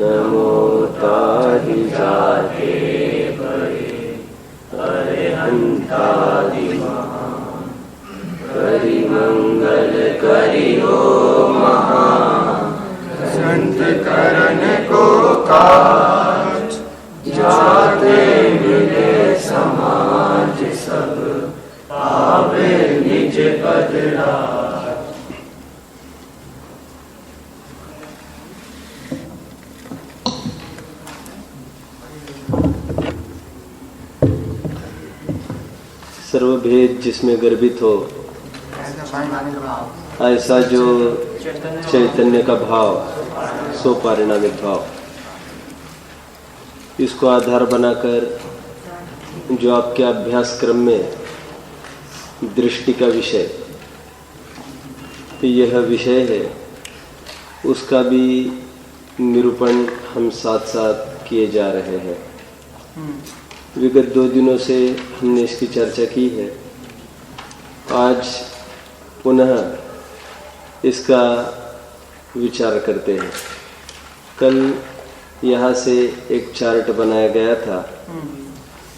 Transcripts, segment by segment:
नमो ताहि जाते बड़े अरिहंतादि महान। करि मंगल करि हो महान, संत करण को काज। जाते मिले समाज सब, पावे निज पद राज। सर्वभेद जिसमें गर्भित हो, ऐसा जो चैतन्य का भाव, सो पारिणामिक भाव, इसको आधार बनाकर जो आपके अभ्यास क्रम में दृष्टि का विषय, यह विषय है, उसका भी निरूपण हम साथ साथ किए जा रहे हैं। विगत 2 दिनों से हमने इसकी चर्चा की है। आज पुनः इसका विचार करते हैं। कल यहाँ से एक चार्ट बनाया गया था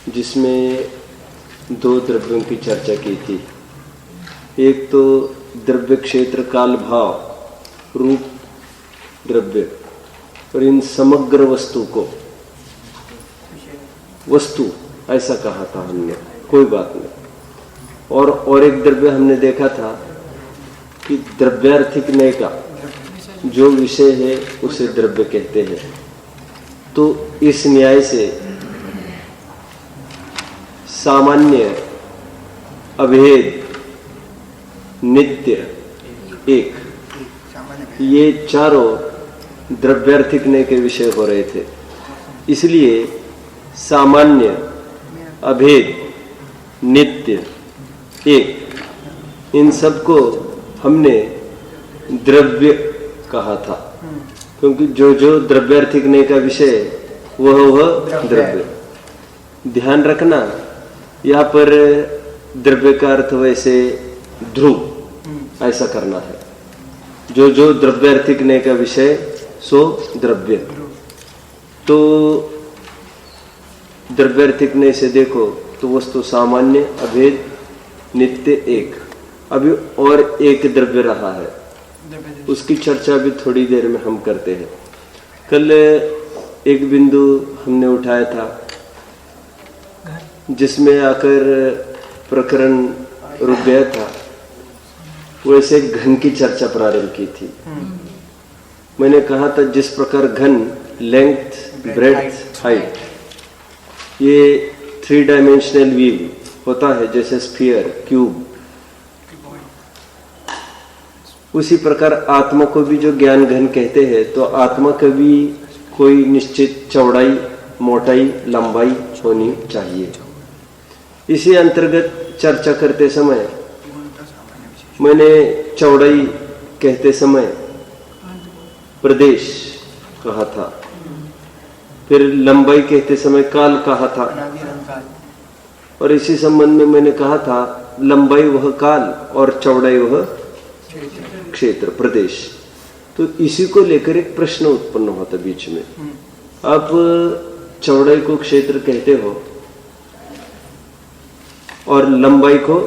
जिसमें 2 द्रव्यों की चर्चा की थी। एक तो द्रव्य क्षेत्र काल भाव रूप द्रव्य, और इन समग्र वस्तु को वस्तु ऐसा कहा था हमने, कोई बात नहीं। और एक द्रव्य हमने देखा था कि द्रव्यार्थिक नय का जो विषय है उसे द्रव्य कहते हैं। तो इस न्याय से सामान्य, अभेद, नित्य, एक, ये चारों द्रव्यार्थिक नय के विषय हो रहे थे। इसलिए सामान्य, अभेद, नित्य, एक, इन सबको हमने द्रव्य कहा था, क्योंकि जो जो द्रव्यार्थिक नय का विषय वह द्रव्य। ध्यान रखना, यहाँ पर द्रव्य का अर्थ वैसे ध्रुव ऐसा करना है। जो जो द्रव्यार्थिक नय का विषय सो द्रव्य। तो द्रव्यार्थिक नय से देखो तो वस्तु सामान्य, अभेद, नित्य, एक। अभी और एक द्रव्य रहा है, उसकी चर्चा भी थोड़ी देर में हम करते हैं। कल एक बिंदु हमने उठाया था जिसमें आकर प्रकरण रुक गया था, वैसे घन की चर्चा प्रारंभ की थी। मैंने कहा था जिस प्रकार घन लेंथ, ब्रेड्थ, हाइट, ये 3 डायमेंशनल व्यू होता है, जैसे स्फीयर, क्यूब, उसी प्रकार आत्मा को भी जो ज्ञान घन कहते हैं, तो आत्मा का भी कोई निश्चित चौड़ाई, मोटाई, लंबाई होनी चाहिए। इसी अंतर्गत चर्चा करते समय मैंने चौड़ाई कहते समय प्रदेश कहा था, फिर लंबाई कहते समय काल कहा था, और इसी संबंध में मैंने कहा था लंबाई वह काल और चौड़ाई वह क्षेत्र, प्रदेश। तो इसी को लेकर एक प्रश्न उत्पन्न होता बीच में। आप चौड़ाई को क्षेत्र कहते हो और लंबाई को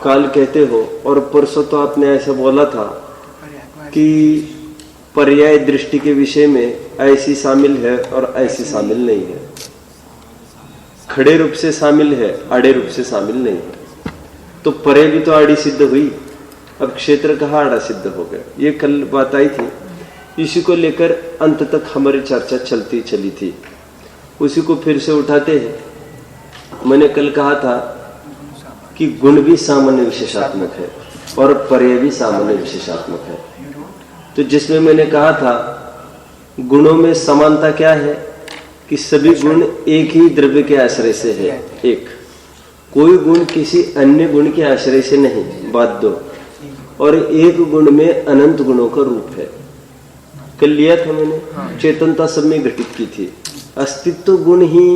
काल कहते हो, और परसों तो आपने ऐसा बोला था कि पर्याय दृष्टि के विषय में ऐसी शामिल है और ऐसी शामिल नहीं है, खड़े रूप से शामिल है, आड़े रूप से शामिल नहीं है। तो परे भी तो आड़ी सिद्ध हुई, अब क्षेत्र कहाँ आड़ा सिद्ध हो गया, ये कल बात आई थी। इसी को लेकर अंत तक हमारी चर्चा चलती चली थी, उसी को फिर से उठाते हैं। मैंने कल कहा था कि गुण भी सामान्य विशेषात्मक है और पर्याय भी सामान्य विशेषात्मक है। तो जिसमें मैंने कहा था गुणों में समानता क्या है कि सभी गुण एक ही द्रव्य के आश्रय से है, एक, कोई गुण किसी अन्य गुण के आश्रय से नहीं, बात दो, और एक गुण में अनंत गुणों का रूप है। कल लिया था मैंने, चेतनता सब में घटित की थी। अस्तित्व गुण ही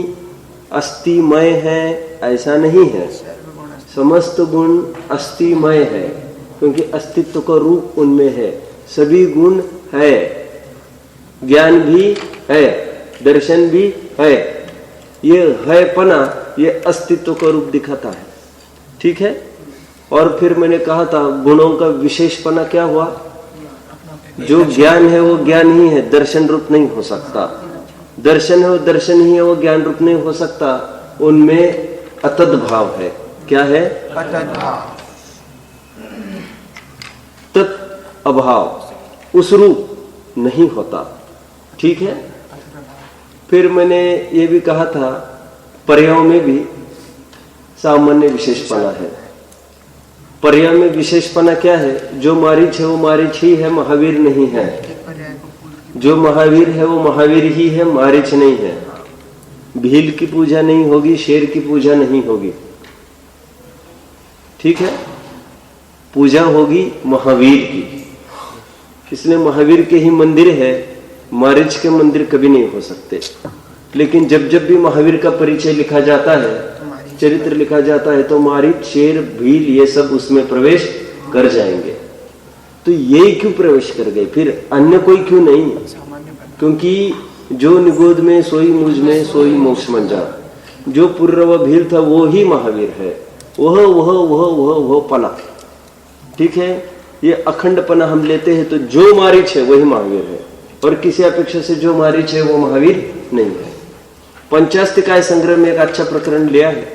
अस्तिमय है ऐसा नहीं है, समस्त गुण अस्तिमय है, क्योंकि अस्तित्व का रूप उनमें है, सभी गुण है। ज्ञान भी है, दर्शन भी है। ये है पना, ये अस्तित्व का रूप दिखाता है। ठीक है। और फिर मैंने कहा था गुणों का विशेषपना क्या हुआ? जो ज्ञान है वो ज्ञान ही है, दर्शन रूप नहीं हो सकता। दर्शन है वो दर्शन ही है, वो ज्ञान रूप नहीं हो सकता। उनमें अतद भाव है। क्या है? अतद भाव। तत् अभाव, उस रूप नहीं होता। ठीक है। फिर मैंने ये भी कहा था पर्यायों में भी सामान्य विशेषपना है। पर्याय में विशेषपना क्या है? जो मारीच है वो मारीच ही है, महावीर नहीं है। जो महावीर है वो महावीर ही है, मारीच नहीं है। भील की पूजा नहीं होगी, शेर की पूजा नहीं होगी। ठीक है। पूजा होगी महावीर की, इसलिए महावीर के ही मंदिर है, मारीच के मंदिर कभी नहीं हो सकते। लेकिन जब जब भी महावीर का परिचय लिखा जाता है, चरित्र लिखा जाता है, तो मारीच, शेर, भील ये सब उसमें प्रवेश कर जाएंगे। तो ये क्यों प्रवेश कर गए, फिर अन्य कोई क्यों नहीं? क्योंकि जो निगोद में सोई मुझ में सोई मोक्ष मंजा, जो पूर्व भील था वो ही महावीर है। वह पना। ठीक है। ये अखंडपना हम लेते हैं तो जो मारीच है वही महावीर है, और किसी अपेक्षा से जो मारीच है वो महावीर नहीं है। पंचास्तिकाय संग्रह में एक अच्छा प्रकरण लिया है,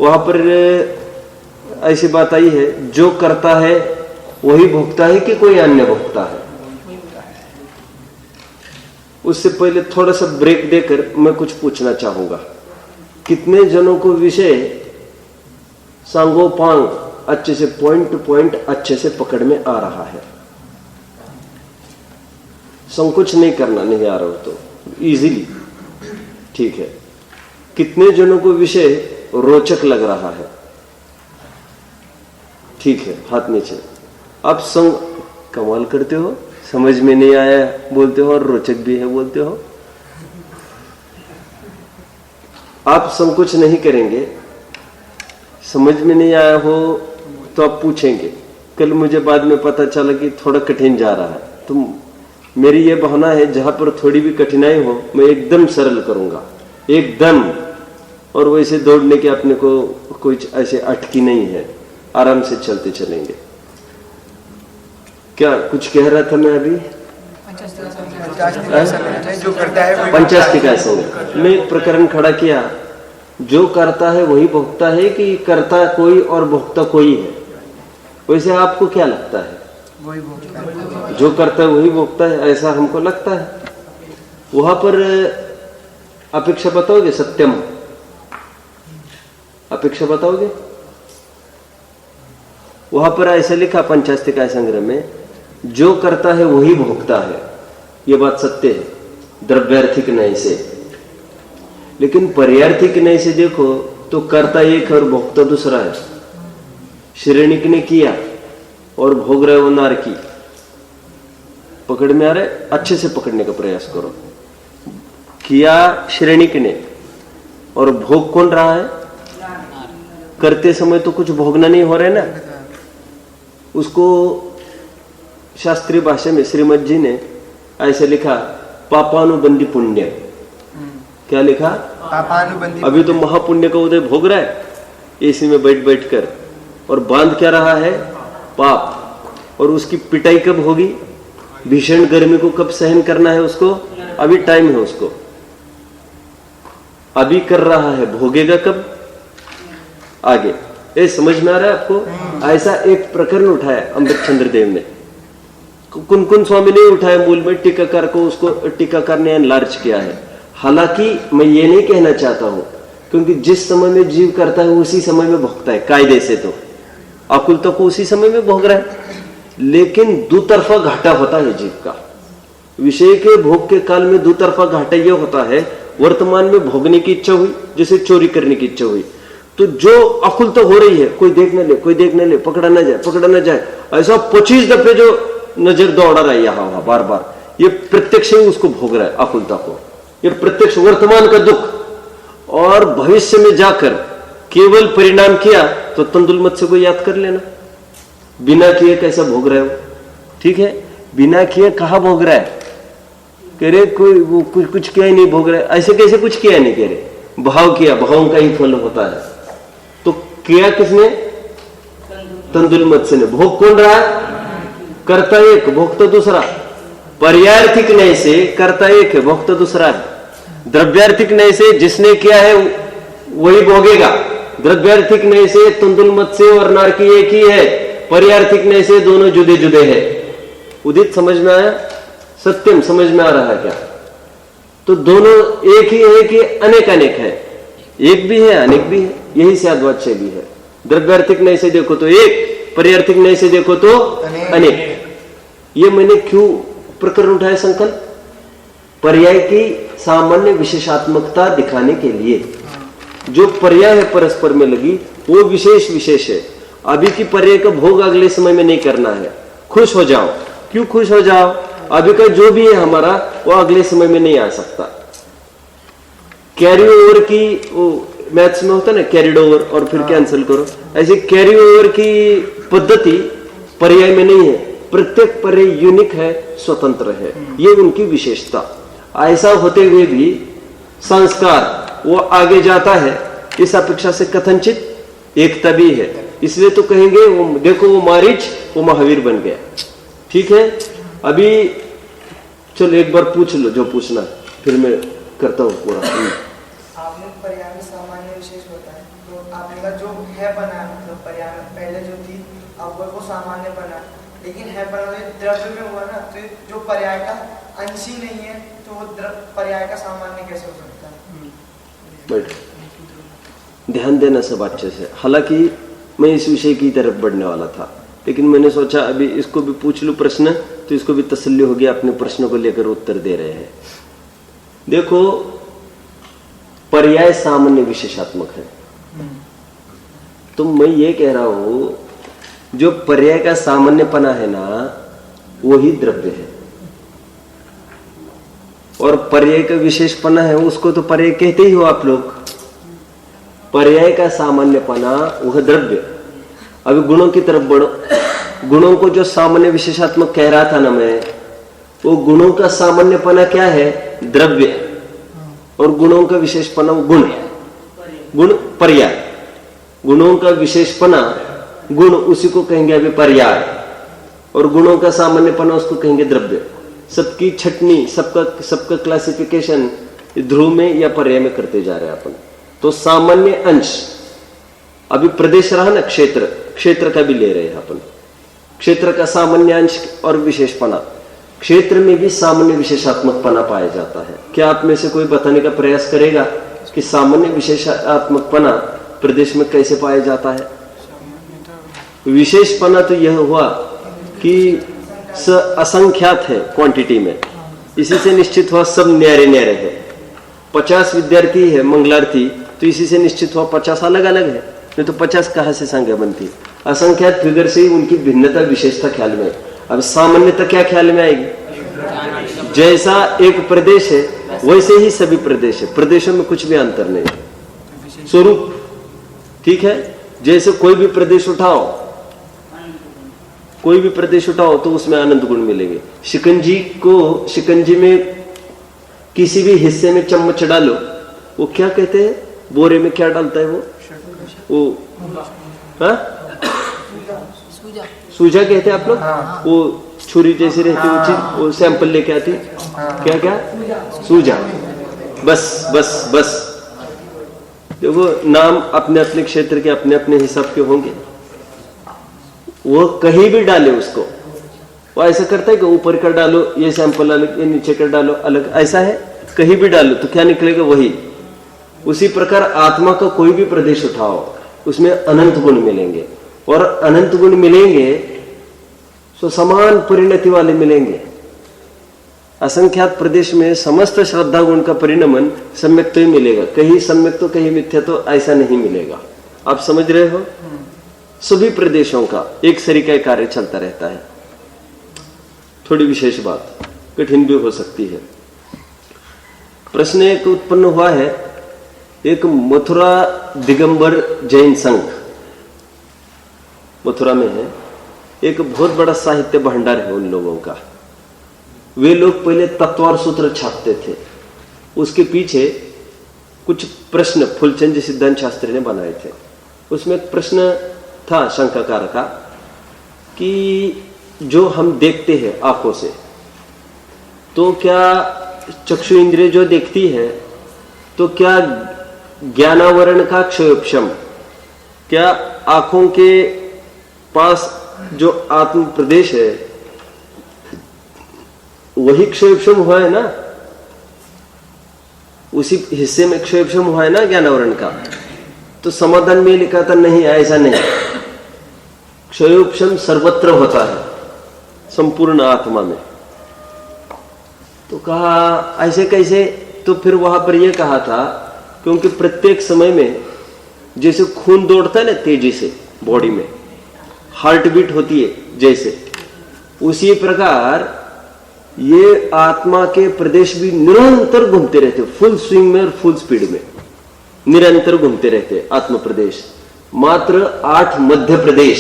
वहां पर ऐसी बात आई है, जो करता है वही भोगता है कि कोई अन्य भोगता है? उससे पहले थोड़ा सा ब्रेक देकर मैं कुछ पूछना चाहूंगा। कितने जनों को विषय सांगोपांग अच्छे से, पॉइंट टू पॉइंट अच्छे से पकड़ में आ रहा है? संकोच नहीं करना, नहीं आ रहा हो तो इजीली। ठीक है। कितने जनों को विषय रोचक लग रहा है? ठीक है, हाथ नीचे। आप संग कमाल करते हो, समझ में नहीं आया बोलते हो और रोचक भी है बोलते हो। आप संकोच नहीं करेंगे, समझ में नहीं आया हो तो आप पूछेंगे। कल मुझे बाद में पता चला कि थोड़ा कठिन जा रहा है, तो मेरी ये भावना है जहां पर थोड़ी भी कठिनाई हो मैं एकदम सरल करूंगा, एकदम। और वैसे दौड़ने के अपने को कुछ ऐसे अटकी नहीं है, आराम से चलते चलेंगे। क्या कुछ कह रहा था मैं अभी? जो करता है पंचास्तिकाय संग्रह में एक प्रकरण खड़ा किया, जो करता है वही भोगता है कि करता कोई और भोगता कोई है? वैसे आपको क्या लगता है? वही भोगता है। जो करता है वही भोगता है, ऐसा हमको लगता है। वहां पर अपेक्षा बताओगे? सत्यम अपेक्षा बताओगे? वहां पर ऐसा लिखा पंचास्तिकाय संग्रह में, जो करता है वही भोगता है। ये बात सत्य है द्रव्यार्थिक न्याय से। लेकिन पर्यार्थिक न्याय से देखो तो करता एक और भोगता दूसरा है। श्रेणिक ने किया और भोग रहे वो नारकी। पकड़ में आ रहे? अच्छे से पकड़ने का प्रयास करो। किया श्रेणिक ने और भोग कौन रहा है? करते समय तो कुछ भोगना नहीं हो रहा है ना। उसको शास्त्रीय भाषा में श्रीमद जी ने ऐसे लिखा, पापानुबंधी पुण्य। क्या लिखा? पापानुबंधी। अभी तो महापुण्य का उदय भोग रहा है एसी में बैठ बैठ कर, और बांध क्या रहा है? पाप। और उसकी पिटाई कब होगी? भीषण गर्मी को कब सहन करना है उसको? अभी टाइम है उसको, अभी कर रहा है, भोगेगा कब? आगे। ये समझ में आ रहा है आपको? ऐसा एक प्रकरण उठाया अमृत चंद्र देव ने। कुन स्वामी ने उठाया, मूल में टीकाकार को, उसको टीकाकार ने एनलार्ज किया है। हालांकि मैं ये नहीं कहना चाहता हूं, क्योंकि जिस समय में जीव करता है उसी समय में भोगता है। कायदे से तो आकुलता को उसी समय में भोग रहा है, लेकिन दुतरफा घाटा होता है जीव का। विषय के भोग के काल में दुतरफा घाटा यह होता है, वर्तमान में भोगने की इच्छा हुई, जैसे चोरी करने की इच्छा हुई, तो जो आकुलता हो रही है, कोई देख न ले, कोई देख न ले, पकड़ा न जाए, पकड़ा न जाए, ऐसा 25 दफे जो नजर दौड़ा रहा है यहां वहां बार बार, ये प्रत्यक्ष ही उसको भोग रहा है आकुलता को। ये प्रत्यक्ष वर्तमान का दुख, और भविष्य में जाकर केवल परिणाम किया तो तंदुल मत्स्य को याद कर लेना। बिना किए कैसा भोग रहे हो? ठीक है, बिना किए कहां भोग रहा है? कह रहे कोई वो कुछ किया ही नहीं भोग रहे, ऐसे कैसे कुछ किया नहीं, कह रहे भाव किया, भावों का ही फल होता है। तो किया किसने? तंदुल मत्स्य ने। भोग कौन रहा? कर्ता एक, भोग तो दूसरा। पर्यार्थिक न्याय से कर्ता एक है, भोग तो दूसरा है। द्रव्यार्थिक न्याय से जिसने किया है वही भोगेगा। द्रव्यार्थिक न्याय से तंदुल मत्स्य और नारकी एक ही है, पर्यार्थिक न्याय से दोनों जुदे जुदे हैं। उदित समझ में आया? सत्यम समझ में आ रहा है क्या? तो दोनों एक ही है कि अनेक अनेक है? एक भी है अनेक भी है, यही स्याद्वाद शैली है। द्रव्यार्थिक न्याय से देखो तो एक, पर्यार्थिक न्याय से देखो तो अनेक। ये मैंने क्यों प्रकरण उठाया संकल्प? पर्याय की सामान्य विशेषात्मकता दिखाने के लिए। जो पर्याय है परस्पर में लगी वो विशेष विशेष है। अभी की पर्याय का भोग अगले समय में नहीं करना है। खुश हो जाओ। क्यों खुश हो जाओ? अभी का जो भी है हमारा वो अगले समय में नहीं आ सकता। कैरी ओवर की वो मैथ्स में होता है ना, कैरिड ओवर और फिर कैंसिल करो, ऐसे कैरी ओवर की पद्धति पर्याय में नहीं है। प्रत्येक पर्याय यूनिक है, स्वतंत्र है, ये उनकी विशेषता। ऐसा होते हुए भी संस्कार वो आगे जाता है, इस अपेक्षा से कथनचित एकता भी है। इसलिए तो कहेंगे वो देखो वो मारीच वो महावीर बन गया। ठीक है, अभी चलो एक बार पूछ लो जो पूछना, फिर मैं करता हूँ पूरा। आपने पर्याय में सामान्य विशेष होता है, तो आपने कहा जो है बना, मतलब पर्याय में पहले जो थी अब वो सामान्य बना, लेकिन है बना द्रव्य में हुआ ना, तो जो पर्याय का अंश ही नहीं है तो वो पर्याय का सामान्य कैसे हो सकता है? ध्यान देना सब अच्छे से। हालांकि मैं इस विषय की तरफ बढ़ने वाला था, लेकिन मैंने सोचा अभी इसको भी पूछ लूं प्रश्न, तो इसको भी तसल्ली होगी। अपने प्रश्नों को लेकर उत्तर दे रहे हैं। देखो, पर्याय सामान्य विशेषात्मक है, तो मैं ये कह रहा हूं जो पर्याय का सामान्यपना है ना वही द्रव्य है, और पर्याय का विशेषपना है उसको तो पर्याय कहते ही हो आप लोग। पर्याय का सामान्यपना वह द्रव्य। अभी गुणों की तरफ बढ़ो। गुणों को जो सामान्य विशेषात्मक कह रहा था ना मैं, वो गुणों का सामान्यपना क्या है? द्रव्य। और गुणों का विशेषपना गुण, गुण पर्याय। गुणों का विशेषपना गुण, उसी को कहेंगे अभी पर्याय, और गुणों का सामान्यपना उसको कहेंगे द्रव्य। सबकी छटनी, सबका क्लासिफिकेशन ध्रुव में या पर्याय में करते जा रहे हैं अपन। तो सामान्य अंश, अभी प्रदेश रहा ना क्षेत्र, क्षेत्र का भी ले रहे हैं अपन। क्षेत्र का सामान्य अंश और विशेषपना, क्षेत्र में भी सामान्य विशेषात्मकपना पाया जाता है। क्या आप में से कोई बताने का प्रयास करेगा कि सामान्य विशेषात्मकपना प्रदेश में कैसे पाया जाता है? विशेषपना तो यह हुआ कि असंख्यात है क्वांटिटी में, इसी से निश्चित हुआ सब न्यारे न्यारे है। 50 विद्यार्थी है मंगलार्थी, तो इसी से निश्चित हुआ 50 अलग अलग है, नहीं तो 50 कहां से संख्या बनती? असंख्यात फिगर से ही उनकी भिन्नता विशेषता ख्याल में। अब सामान्यता क्या ख्याल में आएगी? जैसा एक प्रदेश है वैसे ही सभी प्रदेश है, प्रदेशों में कुछ भी अंतर नहीं। स्वरूप ठीक है, जैसे कोई भी प्रदेश उठाओ, कोई भी प्रदेश उठाओ तो उसमें आनंद गुण मिलेंगे। शिकंजी में किसी भी हिस्से में चम्मच डालो, वो क्या कहते हैं? बोरे में क्या डालता है वो हाँ? सूजा कहते हैं आप लोग। वो छुरी जैसी रहती वो चीज, वो सैंपल लेके आती, क्या क्या? सूजा। बस बस बस। देखो, नाम अपने अपने क्षेत्र के अपने अपने हिसाब के होंगे। वो कहीं भी डाले उसको, वो ऐसा करता है कि ऊपर का डालो ये सैंपल अलग, ये नीचे का डालो अलग, ऐसा है? कहीं भी डालो तो क्या निकलेगा? वही। उसी प्रकार आत्मा का कोई भी प्रदेश उठाओ, उसमें अनंत गुण मिलेंगे, और अनंत गुण मिलेंगे तो समान परिणति वाले मिलेंगे। असंख्यात प्रदेश में समस्त श्रद्धा गुण का परिणमन सम्यक तो ही मिलेगा, कहीं सम्यक तो कहीं मिथ्या, तो ऐसा नहीं मिलेगा। आप समझ रहे हो? सभी प्रदेशों का एक सरीका कार्य चलता रहता है। थोड़ी विशेष बात, कठिन भी हो सकती है। प्रश्न एक उत्पन्न हुआ है, एक मथुरा दिगंबर जैन संघ मथुरा में है, एक बहुत बड़ा साहित्य भंडार है उन लोगों का। वे लोग पहले तत्वार सूत्र छापते थे, उसके पीछे कुछ प्रश्न फूलचंद सिद्धांत शास्त्री ने बनाए थे। उसमें एक प्रश्न था शंकाकार का कि जो हम देखते हैं आंखों से, तो क्या चक्षु इंद्रिय जो देखती है, तो क्या ज्ञानावरण का क्षयोपशम, क्या आंखों के पास जो आत्म प्रदेश है वही क्षयोपशम हुआ है ना, उसी हिस्से में क्षयोपशम हुआ है ना ज्ञानावरण का। तो समाधान में लिखा था नहीं, ऐसा नहीं, क्षयोपशम सर्वत्र होता है, संपूर्ण आत्मा में। तो कहा ऐसे कैसे? तो फिर वहां पर यह कहा था क्योंकि प्रत्येक समय में जैसे खून दौड़ता है ना तेजी से बॉडी में, हार्ट बीट होती है जैसे, उसी प्रकार ये आत्मा के प्रदेश भी निरंतर घूमते रहते, फुल स्विंग में और फुल स्पीड में निरंतर घूमते रहते आत्म प्रदेश। मात्र 8 मध्य प्रदेश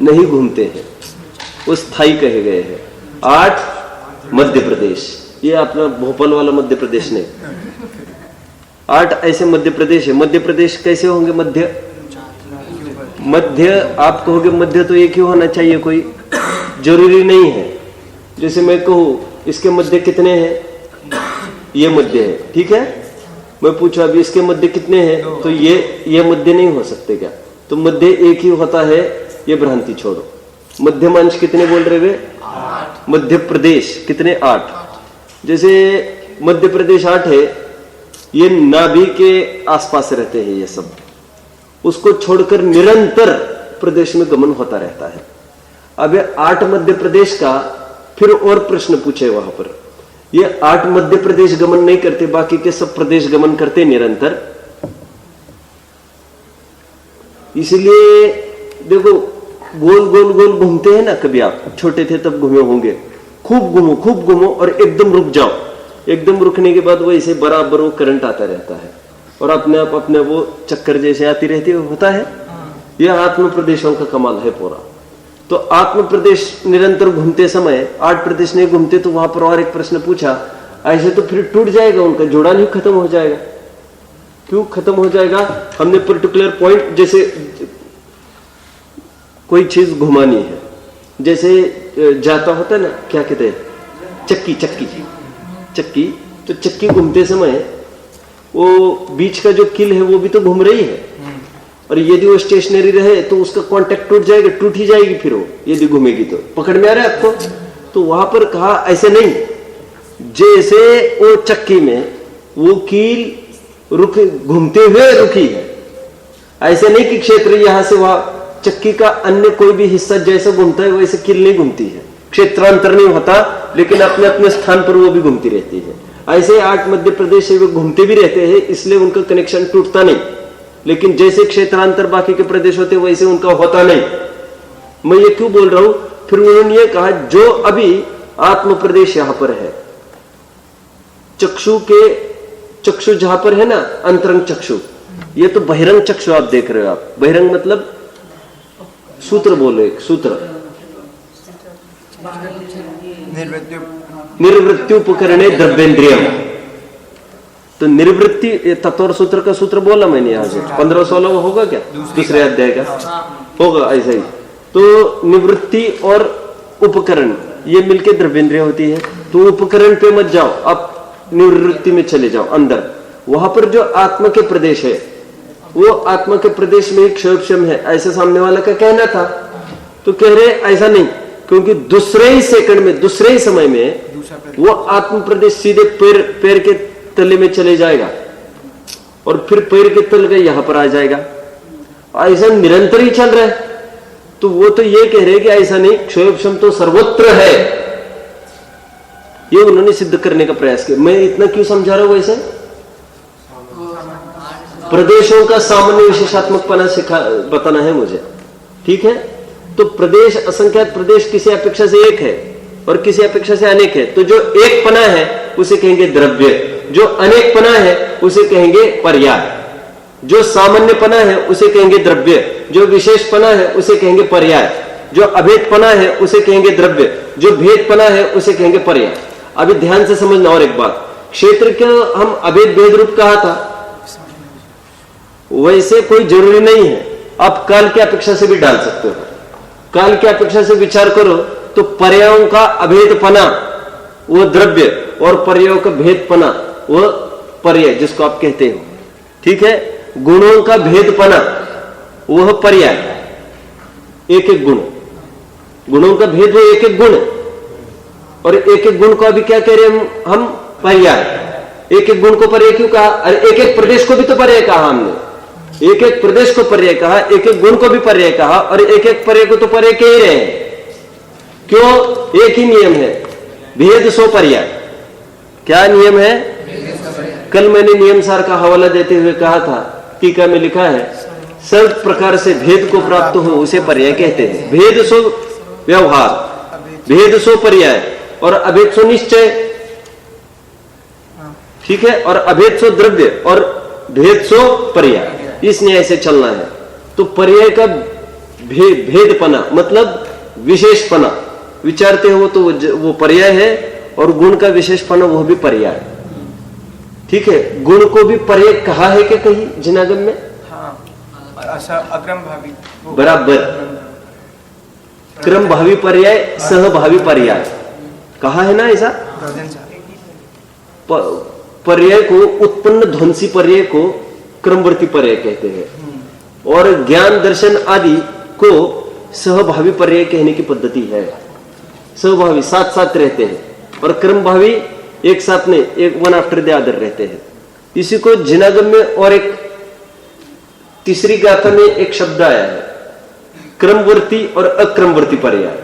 नहीं घूमते हैं, वो स्थायी कहे गए हैं। 8 मध्य प्रदेश, ये अपना भोपाल वाला मध्य प्रदेश नहीं, 8 ऐसे मध्य प्रदेश है। मध्य प्रदेश कैसे होंगे? मध्य आप कहोगे मध्य तो एक ही होना चाहिए, कोई जरूरी नहीं है। जैसे मैं कहूं इसके मध्य कितने हैं, ये मध्य है, ठीक है। मैं पूछा अभी इसके मध्य कितने हैं, तो ये मध्य नहीं हो सकते क्या? तो मध्य एक ही होता है, ये भ्रांति छोड़ो। मध्यमांश कितने बोल रहे वे? 8। मध्य प्रदेश कितने? 8। जैसे मध्य प्रदेश 8 है, ये नाभि के आसपास रहते हैं ये सब, उसको छोड़कर निरंतर प्रदेश में गमन होता रहता है। अब 8 मध्य प्रदेश का फिर और प्रश्न पूछे वहां पर, ये 8 मध्य प्रदेश गमन नहीं करते, बाकी के सब प्रदेश गमन करते निरंतर। इसलिए देखो गोल गोल गोल घूमते हैं ना, कभी आप छोटे थे तब घूमे होंगे, खूब घूमो और एकदम रुक जाओ। एकदम रुकने के बाद वो ऐसे बराबर वो करंट आता रहता है और अपने आप अपने वो चक्कर जैसे आती रहती है, होता है। यह आत्म प्रदेशों का कमाल है पूरा। तो आत्म प्रदेश निरंतर घूमते समय 8 प्रदेश नहीं घूमते, तो वहां पर और एक प्रश्न पूछा, ऐसे तो फिर टूट जाएगा, उनका जोड़ान ही खत्म हो जाएगा। क्यों खत्म हो जाएगा? हमने पर्टिकुलर पॉइंट, जैसे कोई चीज घुमानी है, जैसे जाता होता है ना, क्या कहते हैं, चक्की। तो चक्की घूमते समय वो बीच का जो किल है वो भी तो घूम रही है, और यदि वो स्टेशनरी रहे तो उसका कांटेक्ट टूट जाएगा, टूट ही जाएगी फिर वो, यदि घूमेगी तो। पकड़ में आ रहा है आपको? तो वहां पर कहा ऐसे नहीं, जैसे वो चक्की में वो कील रुक घूमते हुए रुकी है, ऐसे नहीं कि क्षेत्र यहां से वहां, चक्की का अन्य कोई भी हिस्सा जैसे घूमता है वैसे कील नहीं घूमती है, क्षेत्रांतर नहीं होता, लेकिन अपने अपने स्थान पर वो भी घूमती रहती है। ऐसे 8 मध्य प्रदेश से वे घूमते भी रहते हैं, इसलिए उनका कनेक्शन टूटता नहीं। लेकिन जैसे क्षेत्रांतर बाकी के प्रदेश होते वैसे उनका होता नहीं। मैं ये क्यों बोल रहा हूं? फिर उन्होंने ये कहा जो अभी आत्म प्रदेश यहां पर है, चक्षु जहां पर है ना, अंतरंग चक्षु, ये तो बहिरंग चक्षु आप देख रहे हो। आप बहिरंग मतलब सूत्र बोले, सूत्र निर्वृत्त्युपकरणे द्रव्येन्द्रियम। तो निर्वृत्ति तत्व सूत्र का सूत्र बोला मैंने यहां से, 15-16 होगा क्या? दूसरे अध्याय का होगा ऐसा ही। तो निवृत्ति और उपकरण ये मिलके द्रव्येंद्रिय होती है। तो उपकरण पे मत जाओ, आप निवृत्ति में चले जाओ अंदर। वहां पर जो आत्मा के प्रदेश है, वो आत्मा के प्रदेश में एक क्षयोपशम है, ऐसा सामने वाला का कहना था। तो कह रहे ऐसा नहीं, क्योंकि दूसरे ही सेकंड में, दूसरे ही समय में वो आत्म प्रदेश सीधे पैर के तले में चले जाएगा और फिर पैर के तल के यहां पर आ जाएगा। ऐसा निरंतर ही चल रहा है। तो वो तो ये कह रहे कि ऐसा नहीं, क्षयोपशम तो सर्वत्र है, ये उन्होंने सिद्ध करने का प्रयास किया। मैं इतना क्यों समझा रहा हूं? वैसे प्रदेशों का सामान्य विशेषात्मकपना बताना है मुझे, ठीक है। तो प्रदेश, असंख्यात प्रदेश किसी अपेक्षा से एक है और किसी अपेक्षा से अनेक है। तो जो एक पना है उसे कहेंगे द्रव्य, जो अनेक पना है उसे कहेंगे पर्याय, जो सामान्य पना है उसे कहेंगे द्रव्य, जो विशेष पना है उसे कहेंगे पर्याय। जो अभेदपना है उसे कहेंगे द्रव्य, जो भेदपना है उसे कहेंगे पर्याय। अभी ध्यान से समझना और एक बात, क्षेत्र का हम अभेद भेद रूप कहा था, वैसे कोई जरूरी नहीं है, आप काल की अपेक्षा से भी डाल सकते हो। काल की अपेक्षा से विचार करो तो पर्यायों का अभेदपना वो द्रव्य और पर्यायों का भेदपना वो पर्याय जिसको आप कहते हो, ठीक है। गुणों का भेदपना वह पर्याय, एक एक गुण, गुणों का भेद वो एक एक गुण, और एक एक गुण को अभी क्या कह रहे हैं हम, पर्याय। एक एक गुण को पर्याय क्यों कहा? अरे एक एक प्रदेश को भी तो पर्याय कहा हमने, एक एक प्रदेश को पर्याय कहा, एक एक गुण को भी पर्याय कहा, और एक एक पर्याय को तो पर्याय कह ही रहे हैं। क्यों? एक ही नियम है, भेद सो पर्याय। क्या नियम है? कल मैंने नियम सार का हवाला देते हुए कहा था, टीका में लिखा है, सब प्रकार से भेद को प्राप्त हो उसे पर्याय कहते हैं। भेद सो व्यवहार, भेद सो पर्याय, और अभेद सो निश्चय, ठीक है, और अभेद सो द्रव्य, और भेद सो पर्याय। इस न्याय से चलना है। तो पर्याय का भेदपना मतलब विशेषपना विचारते हो तो वो पर्याय है, और गुण का विशेषपना वो भी पर्याय, ठीक है। गुण को भी पर्याय कहा है क्या कहीं जिनागम में? अक्रम भावी, बराबर, क्रम भावी पर्याय, सहभावी पर्याय कहा है ना ऐसा। पर्याय को, उत्पन्न ध्वंसी पर्याय को क्रमवर्ती पर्याय कहते हैं, और ज्ञान दर्शन आदि को सहभावी पर्याय कहने की पद्धति है। सहभावी साथ साथ रहते हैं, और क्रम भावी एक साथ नहीं, एक वन आफ्टर द अदर रहते हैं। इसी को जिनागम में और एक तीसरी गाथा में एक शब्द आया है, क्रमवर्ती और अक्रमवर्ती पर्याय।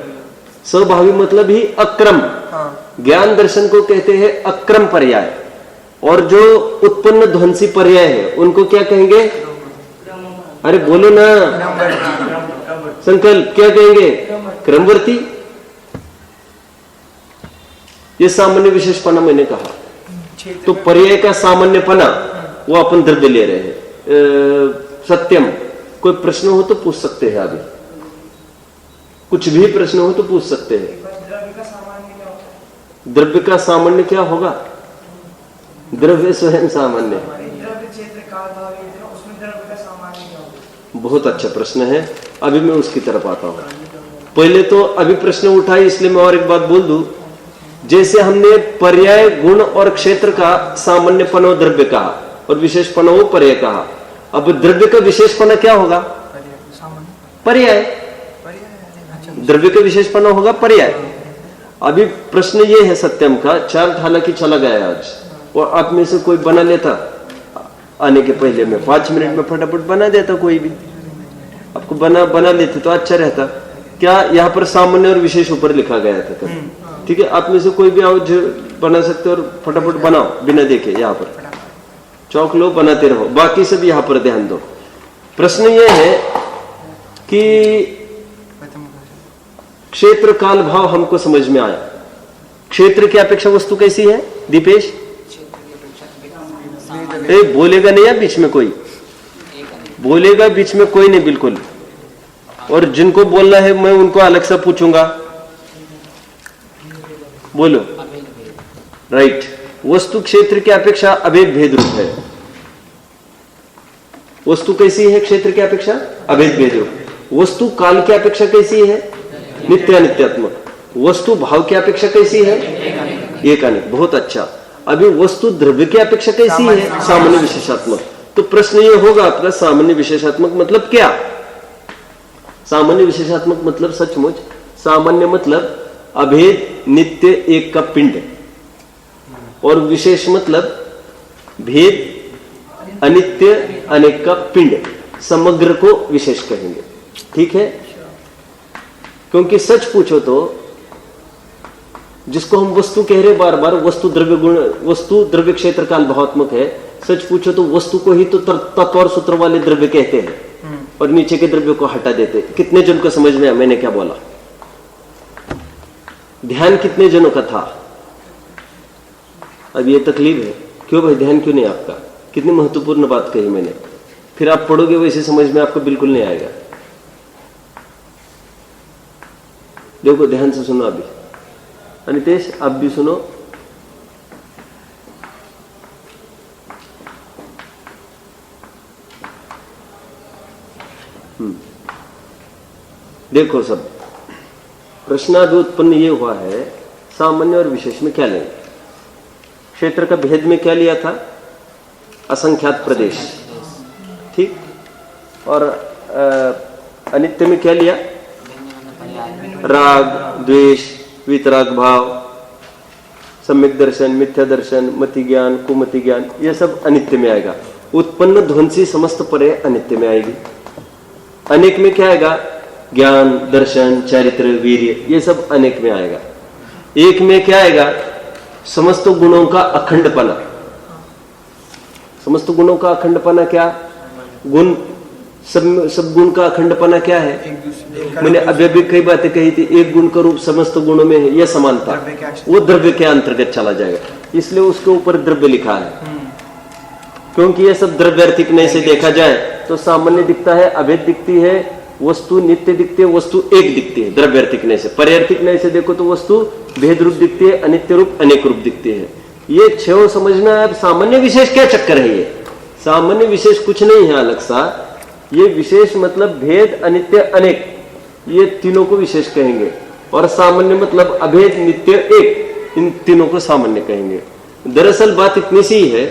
सहभावी मतलब ही अक्रम, ज्ञान दर्शन को कहते हैं अक्रम पर्याय, और जो उत्पन्न ध्वंसी पर्याय है उनको क्या कहेंगे? अरे बोलो ना संकल्प, क्या कहेंगे? क्रमवर्ती। ये सामान्य विशेषपना मैंने कहा। तो पर्याय का सामान्यपना वो अपन द्रव्य ले रहे हैं। सत्यम, कोई प्रश्न हो तो पूछ सकते हैं, अभी कुछ भी प्रश्न हो तो पूछ सकते हैं। द्रव्य का सामान्य क्या होगा? द्रव्य स्वयं सामान्य। बहुत अच्छा प्रश्न है, अभी मैं उसकी तरफ आता हूं। पहले तो अभी प्रश्न उठाई इसलिए मैं और एक बात बोल दूं। जैसे हमने पर्याय, गुण और क्षेत्र का सामान्यपना द्रव्य कहा और विशेषपना वो पर्याय कहा। अब द्रव्य का विशेषपना क्या होगा? पर्याय। द्रव्य का विशेषपना होगा पर्याय। अभी प्रश्न ये है सत्यम का, चार्ट हालांकि चला गया आज, और आप में से कोई बना लेता आने के पहले, में 5 मिनट में फटाफट बना देता, कोई भी आपको बना लेते तो अच्छा रहता। क्या यहाँ पर सामान्य और विशेष ऊपर लिखा गया था? ठीक है, आप में से कोई भी आओ जो बना सकते हो, और फटाफट बनाओ बिना देखे। यहाँ पर चौक लो, बनाते रहो, बाकी सब यहाँ पर ध्यान दो। प्रश्न ये है कि क्षेत्र काल भाव हमको समझ में आया। क्षेत्र की अपेक्षा वस्तु कैसी है दीपेश? बोलेगा नहीं या बीच में कोई बोलेगा? बीच में कोई नहीं, बिल्कुल। और जिनको बोलना है मैं उनको अलग से पूछूंगा। बोलो। राइट। वस्तु क्षेत्र की अपेक्षा अभेद भेद रूप है। वस्तु कैसी है क्षेत्र की अपेक्षा? अभेद भेद रूप। वस्तु काल की अपेक्षा कैसी है? नित्य अनित्यात्मक। वस्तु भाव की अपेक्षा कैसी है? एकानिक। बहुत अच्छा। अभी वस्तु द्रव्य की अपेक्षा कैसी है? सामान्य विशेषात्मक। तो प्रश्न ये होगा आपका, सामान्य विशेषात्मक मतलब क्या? सामान्य विशेषात्मक मतलब सचमुच सामान्य मतलब अभेद नित्य एक का पिंड, और विशेष मतलब भेद अनित्य अनेक का पिंड, समग्र को विशेष कहेंगे। ठीक है, क्योंकि सच पूछो तो जिसको हम वस्तु कह रहे बार बार, वस्तु द्रव्य गुण, वस्तु द्रव्य क्षेत्र काल भावात्मक है। सच पूछो तो वस्तु को ही तो तत्व और सूत्र वाले द्रव्य कहते हैं, और नीचे के द्रव्य को हटा देते। कितने जन को समझ में आया मैंने क्या बोला? ध्यान कितने जनों का था? अब ये तकलीफ है। क्यों भाई, ध्यान क्यों नहीं आपका? कितनी महत्वपूर्ण बात कही मैंने। फिर आप पढ़ोगे वैसे समझ में आपको बिल्कुल नहीं आएगा। देखो ध्यान से सुनो अभी, अनितेश आप भी सुनो। देखो सब प्रश्न अभी उत्पन्न ये हुआ है, सामान्य और विशेष में क्या लेंगे। क्षेत्र का भेद में क्या लिया था, असंख्यात प्रदेश, ठीक। और अनित्य में क्या लिया, राग द्वेष वितराग भाव, सम्यक दर्शन मिथ्या दर्शन मति ज्ञान कुमति ज्ञान, ये सब अनित्य में आएगा। उत्पन्न ध्वंसी समस्त पर्याय अनित्य में आएगी। अनेक में क्या आएगा, ज्ञान दर्शन चारित्र वीर्य, ये सब अनेक में आएगा। एक में क्या आएगा, समस्त गुणों का अखंडपना। समस्त गुणों का अखंडपना क्या, गुण सब गुण का अखंडपना क्या है। मैंने अभी अभी कई बातें कही थी, एक गुण का रूप समस्त गुणों में है, यह समानता, वो द्रव्य के अंतर्गत चला जाएगा, इसलिए उसके ऊपर द्रव्य लिखा है। क्योंकि ये सब द्रव्यार्थिक नय से देखा जाए तो सामान्य दिखता है, अभेद दिखती है, वस्तु नित्य दिखती है, वस्तु एक दिखती है द्रव्यार्थिक नय से। पर्यार्थिक नय से देखो तो वस्तु भेद रूप दिखती है, अनित्य रूप अनेक रूप दिखती है। ये छह समझना है। अब सामान्य विशेष क्या चक्कर है, ये सामान्य विशेष कुछ नहीं है अलग सा, ये विशेष मतलब भेद अनित्य अनेक, ये तीनों को विशेष कहेंगे। और सामान्य मतलब अभेद नित्य एक, इन तीनों को सामान्य कहेंगे। दरअसल बात इतनी सी है,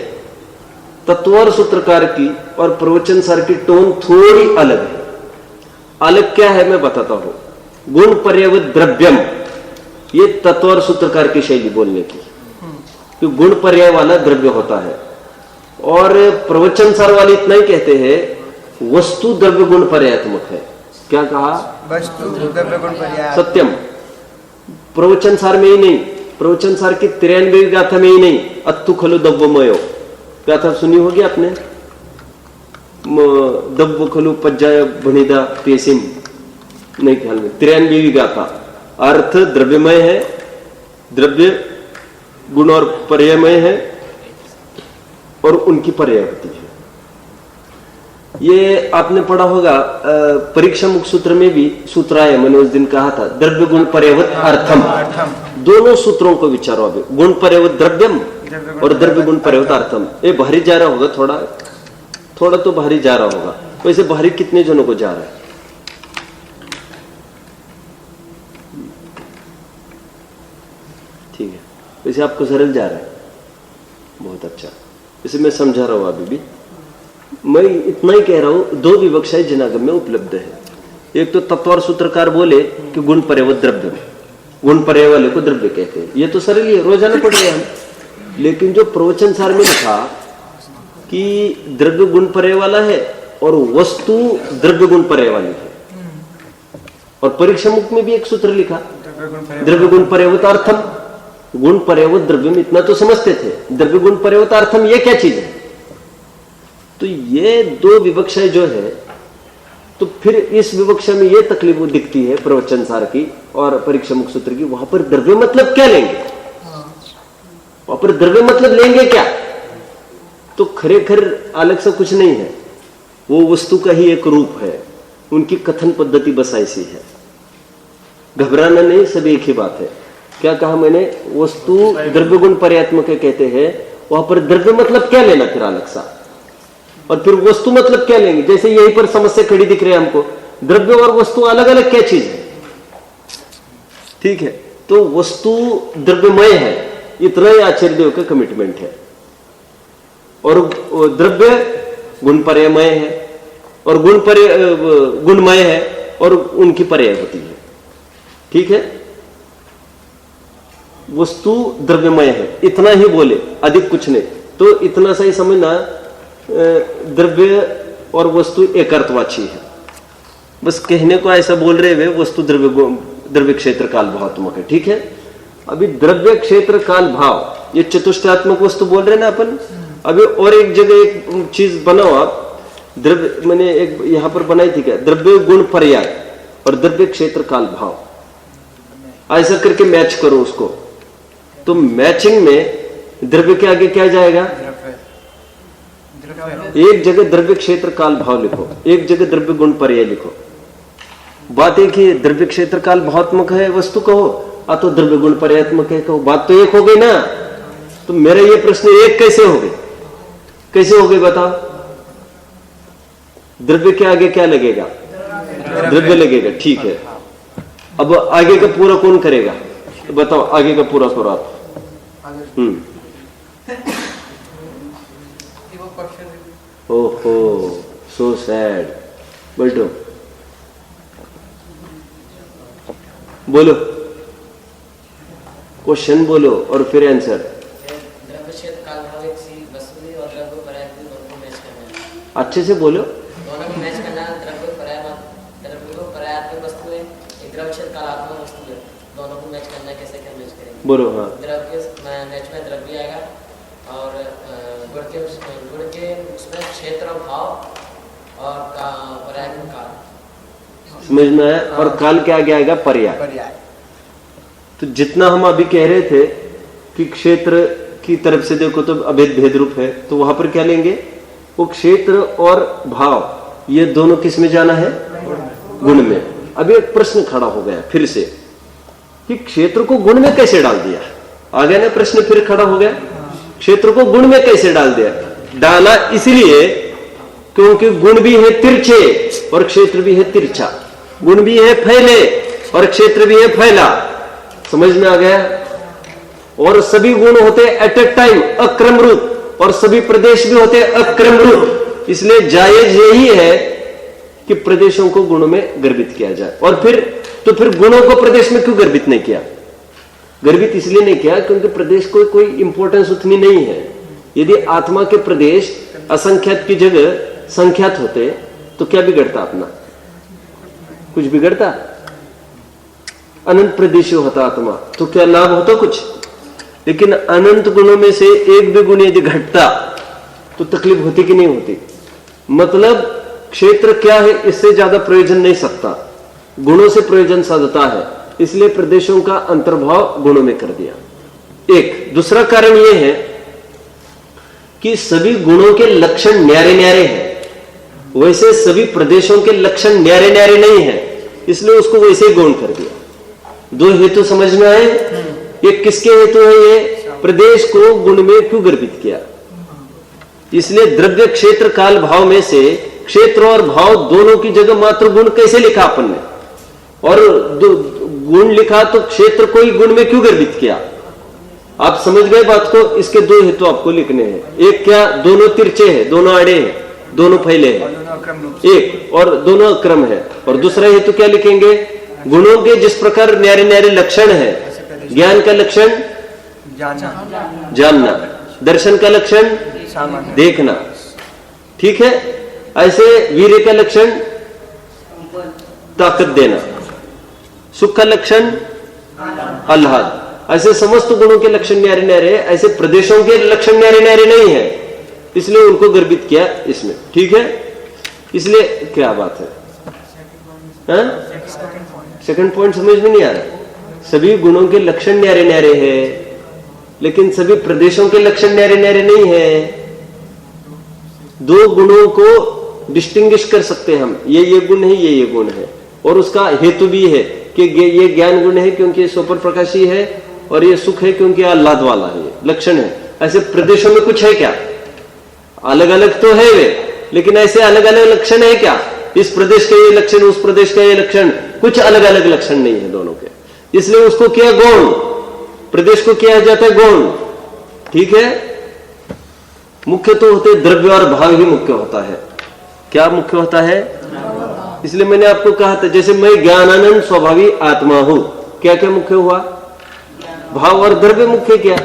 तत्वर सूत्रकार की और प्रवचन सार की टोन थोड़ी अलग है। अलग क्या है मैं बताता हूं। गुण पर्यावत द्रव्यम, ये तत्वर सूत्रकार की शैली बोलने की, कि गुण पर्याय वाला द्रव्य होता है। और प्रवचन सार वाले इतना ही कहते हैं, वस्तु द्रव्य गुण पर्यात्मक है। क्या कहा, वस्तु द्रव्य गुण पर्याय सत्यम। प्रवचन सार में ही नहीं, प्रवचन सार की 93 गाथा में ही नहीं, अत्तु खलु दव्वमयो गाथा सुनी होगी आपने, दव्व खलु पज्जाय भनिदा पेसिम, नहीं ख्याल में, 93वीं गाथा। अर्थ द्रव्यमय है, द्रव्य गुण और पर्यायमय है, और उनकी पर्याय होती है। ये आपने पढ़ा होगा परीक्षा मुख सूत्र में भी सूत्र आए, मैंने उस दिन कहा था, द्रव्य गुण पर्यावत अर्थम। दोनों सूत्रों को विचारो अभी, गुण पर्यावत द्रव्यम और द्रव्य गुण पर्यावत अर्थम। ये भारी जा रहा होगा, थोड़ा तो भारी जा रहा होगा। वैसे भारी कितने जनों को जा रहा है, ठीक है। वैसे आपको सरल जा रहा है, बहुत अच्छा। इसे मैं समझा रहा हूं अभी भी। मैं इतना ही कह रहा हूं, दो विवक्षाएं जनागम में उपलब्ध है। एक तो तत्वर सूत्रकार बोले कि गुण पर्यावत द्रव्य, गुण पर्याय वाले को द्रव्य कहते हैं, ये तो सरल ही है, रोजाना पढ़ रहे हैं हम। लेकिन जो प्रवचन सार में लिखा कि द्रव्य गुण पर्याय वाला है और वस्तु द्रव्य गुण पर्याय वाली है, और परीक्षा मुख में भी एक सूत्र लिखा, द्रव्य गुण पर्यावत अर्थम। गुण पर्यावत द्रव्य में इतना तो समझते थे, द्रव्य गुण पर्यावत अर्थम ये क्या चीज है। तो ये दो विवक्षाएं जो है, तो फिर इस विवक्षा में ये तकलीफ दिखती है प्रवचन सार की और परीक्षा मुख सूत्र की। वहां पर द्रव्य मतलब क्या लेंगे, वहां पर द्रव्य मतलब लेंगे क्या, तो खरेखर अलग से कुछ नहीं है, वो वस्तु का ही एक रूप है। उनकी कथन पद्धति बस ऐसी है, घबराना नहीं, सब एक ही बात है। क्या कहा मैंने, वस्तु द्रव्य गुण पर्यात्मक कहते हैं, वहां पर द्रव्य मतलब क्या लेना फिर अलग सा, और फिर वस्तु मतलब क्या लेंगे। जैसे यहीं पर समस्या खड़ी दिख रही है हमको, द्रव्य और वस्तु अलग अलग क्या चीज है, ठीक है। तो वस्तु द्रव्यमय है, इतना ही आचार्य देव का कमिटमेंट है। और द्रव्य गुण पर्यायमय है, और गुणमय है, और उनकी पर्याय होती है, ठीक है। वस्तु द्रव्यमय है, इतना ही बोले, अधिक कुछ नहीं। तो इतना सा ही समझना, द्रव्य और वस्तु एक अर्थवाची है। बस कहने को ऐसा बोल रहे हुए, वस्तु द्रव्य क्षेत्र काल भावात्मक है, ठीक है। अभी द्रव्य क्षेत्र काल भाव, ये चतुष्टयात्मक वस्तु बोल रहे ना अपन। अभी और एक जगह एक चीज बनाओ आप, द्रव्य मैंने एक यहां पर बनाई थी क्या, द्रव्य गुण पर्याय और द्रव्य क्षेत्र काल भाव, ऐसा करके मैच करो उसको। तो मैचिंग में द्रव्य के आगे क्या जाएगा, एक जगह द्रव्य क्षेत्र काल भाव लिखो, एक जगह द्रव्य गुण पर्याय लिखो, बात एक ही, द्रव्य क्षेत्र काल भावात्मक है वस्तु कहो, तो द्रव्य गुण पर्यात्मक है कहो, बात तो एक हो गई ना। तो मेरा ये प्रश्न एक कैसे हो गए, कैसे हो गए बताओ? द्रव्य के आगे क्या लगेगा? द्रव्य लगेगा, ठीक है। अब आगे का पूरा कौन करेगा? तो बताओ, आगे का पूरा करो आप। ओहो, सो सैड। बैठो, बोलो, क्वेश्चन बोलो और फिर आंसर। द्रव्य क्षेत्र काल भाव एक सी वस्तु और द्रव्य पर्याय दोनों को मैच करना है। अच्छे से बोलो। दोनों को मैच करना है। द्रव्य को पर्यायात्मक वस्तु है, एक द्रव्य क्षेत्र कालात्मक वस्तु है, दोनों को मैच करना है। कैसे क्या मैच करेंगे? बोलो। हाँ, द्रव्य मैच में द्रव्य आएगा और गुण के उसमें क्षेत्र और भाव और पर्याय में काल। समझ में आया? और काल के आगे आएगा पर्याय। तो जितना हम अभी कह रहे थे कि क्षेत्र की तरफ से देखो तो अभेद भेद रूप है, तो वहां पर क्या लेंगे? वो क्षेत्र और भाव ये दोनों किस में जाना है? गुण में। अभी एक प्रश्न खड़ा हो गया फिर से कि क्षेत्र को गुण में कैसे डाल दिया? आ गया ना प्रश्न, फिर खड़ा हो गया। क्षेत्र को गुण में कैसे डाल दिया? डाला इसलिए क्योंकि गुण भी है तिरछे और क्षेत्र भी है तिरछा। गुण भी है फैले और क्षेत्र भी है फैला। समझ में आ गया? और सभी गुण होते एट ए टाइम अक्रम रूप, और सभी प्रदेश भी होते अक्रम रूप। इसलिए जायज यही है कि प्रदेशों को गुणों में गर्भित किया जाए। और फिर गुणों को प्रदेश में क्यों गर्भित नहीं किया? गर्भित इसलिए नहीं किया क्योंकि प्रदेश को कोई इंपॉर्टेंस उतनी नहीं है। यदि आत्मा के प्रदेश असंख्यात की जगह संख्यात होते तो क्या बिगड़ता? अपना कुछ बिगड़ता? अनंत प्रदेश होता आत्मा तो क्या लाभ होता? कुछ। लेकिन अनंत गुणों में से एक भी गुण यदि घटता तो तकलीफ होती कि नहीं होती? मतलब क्षेत्र क्या है, इससे ज्यादा प्रयोजन नहीं सकता, गुणों से प्रयोजन साधता है। इसलिए प्रदेशों का अंतर्भाव गुणों में कर दिया। एक दूसरा कारण यह है कि सभी गुणों के लक्षण न्यारे न्यारे हैं, वैसे सभी प्रदेशों के लक्षण न्यारे न्यारे नहीं है, इसलिए उसको वैसे ही गौण कर दिया। दो हेतु समझ में आए? ये किसके हेतु है? ये प्रदेश को गुण में क्यों गर्भित किया? इसलिए द्रव्य क्षेत्र काल भाव में से क्षेत्र और भाव दोनों की जगह मात्र गुण कैसे लिखा अपन ने? और गुण लिखा तो क्षेत्र को ही गुण में क्यों गर्भित किया? आप समझ गए बात को? इसके दो हेतु आपको लिखने हैं। एक क्या? दोनों तिरछे हैं, दोनों आड़े हैं, दोनों फैले हैं, एक, और दोनों अक्रम है। और दूसरा हेतु क्या लिखेंगे? गुणों के जिस प्रकार न्यारे न्यारे लक्षण है, ज्ञान का लक्षण जानना, दर्शन का लक्षण देखना, ठीक है? ऐसे वीर्य का लक्षण ताकत देना, सुख का लक्षण आह्लाद। ऐसे समस्त गुणों के लक्षण न्यारे न्यारे, ऐसे प्रदेशों के लक्षण न्यारे न्यारे नहीं है, इसलिए उनको गर्भित किया इसमें, ठीक है? इसलिए क्या बात है? सेकंड पॉइंट समझ में नहीं आ रहा। सभी गुणों के लक्षण न्यारे न्यारे हैं, लेकिन सभी प्रदेशों के लक्षण न्यारे न्यारे नहीं है। दो गुणों को डिस्टिंग्विश कर सकते हैं हम, ये गुण है, ये गुण है, और उसका हेतु भी है कि ये ज्ञान गुण है क्योंकि सोपर प्रकाशी है, और ये सुख है क्योंकि आह्लाद वाला है, लक्षण है। ऐसे प्रदेशों में कुछ है क्या? अलग अलग तो है वे, लेकिन ऐसे अलग अलग लक्षण है क्या? इस प्रदेश का ये लक्षण, उस प्रदेश का ये लक्षण, कुछ अलग अलग लक्षण नहीं है दोनों के। इसलिए उसको किया गौण, प्रदेश को किया जाता है गौण, ठीक है? मुख्य तो होते द्रव्य और भाव ही मुख्य होता है। क्या मुख्य होता है? इसलिए मैंने आपको कहा था, जैसे मैं ज्ञानानंद स्वभावी आत्मा हूं, क्या क्या मुख्य हुआ? भाव और द्रव्य मुख्य किया।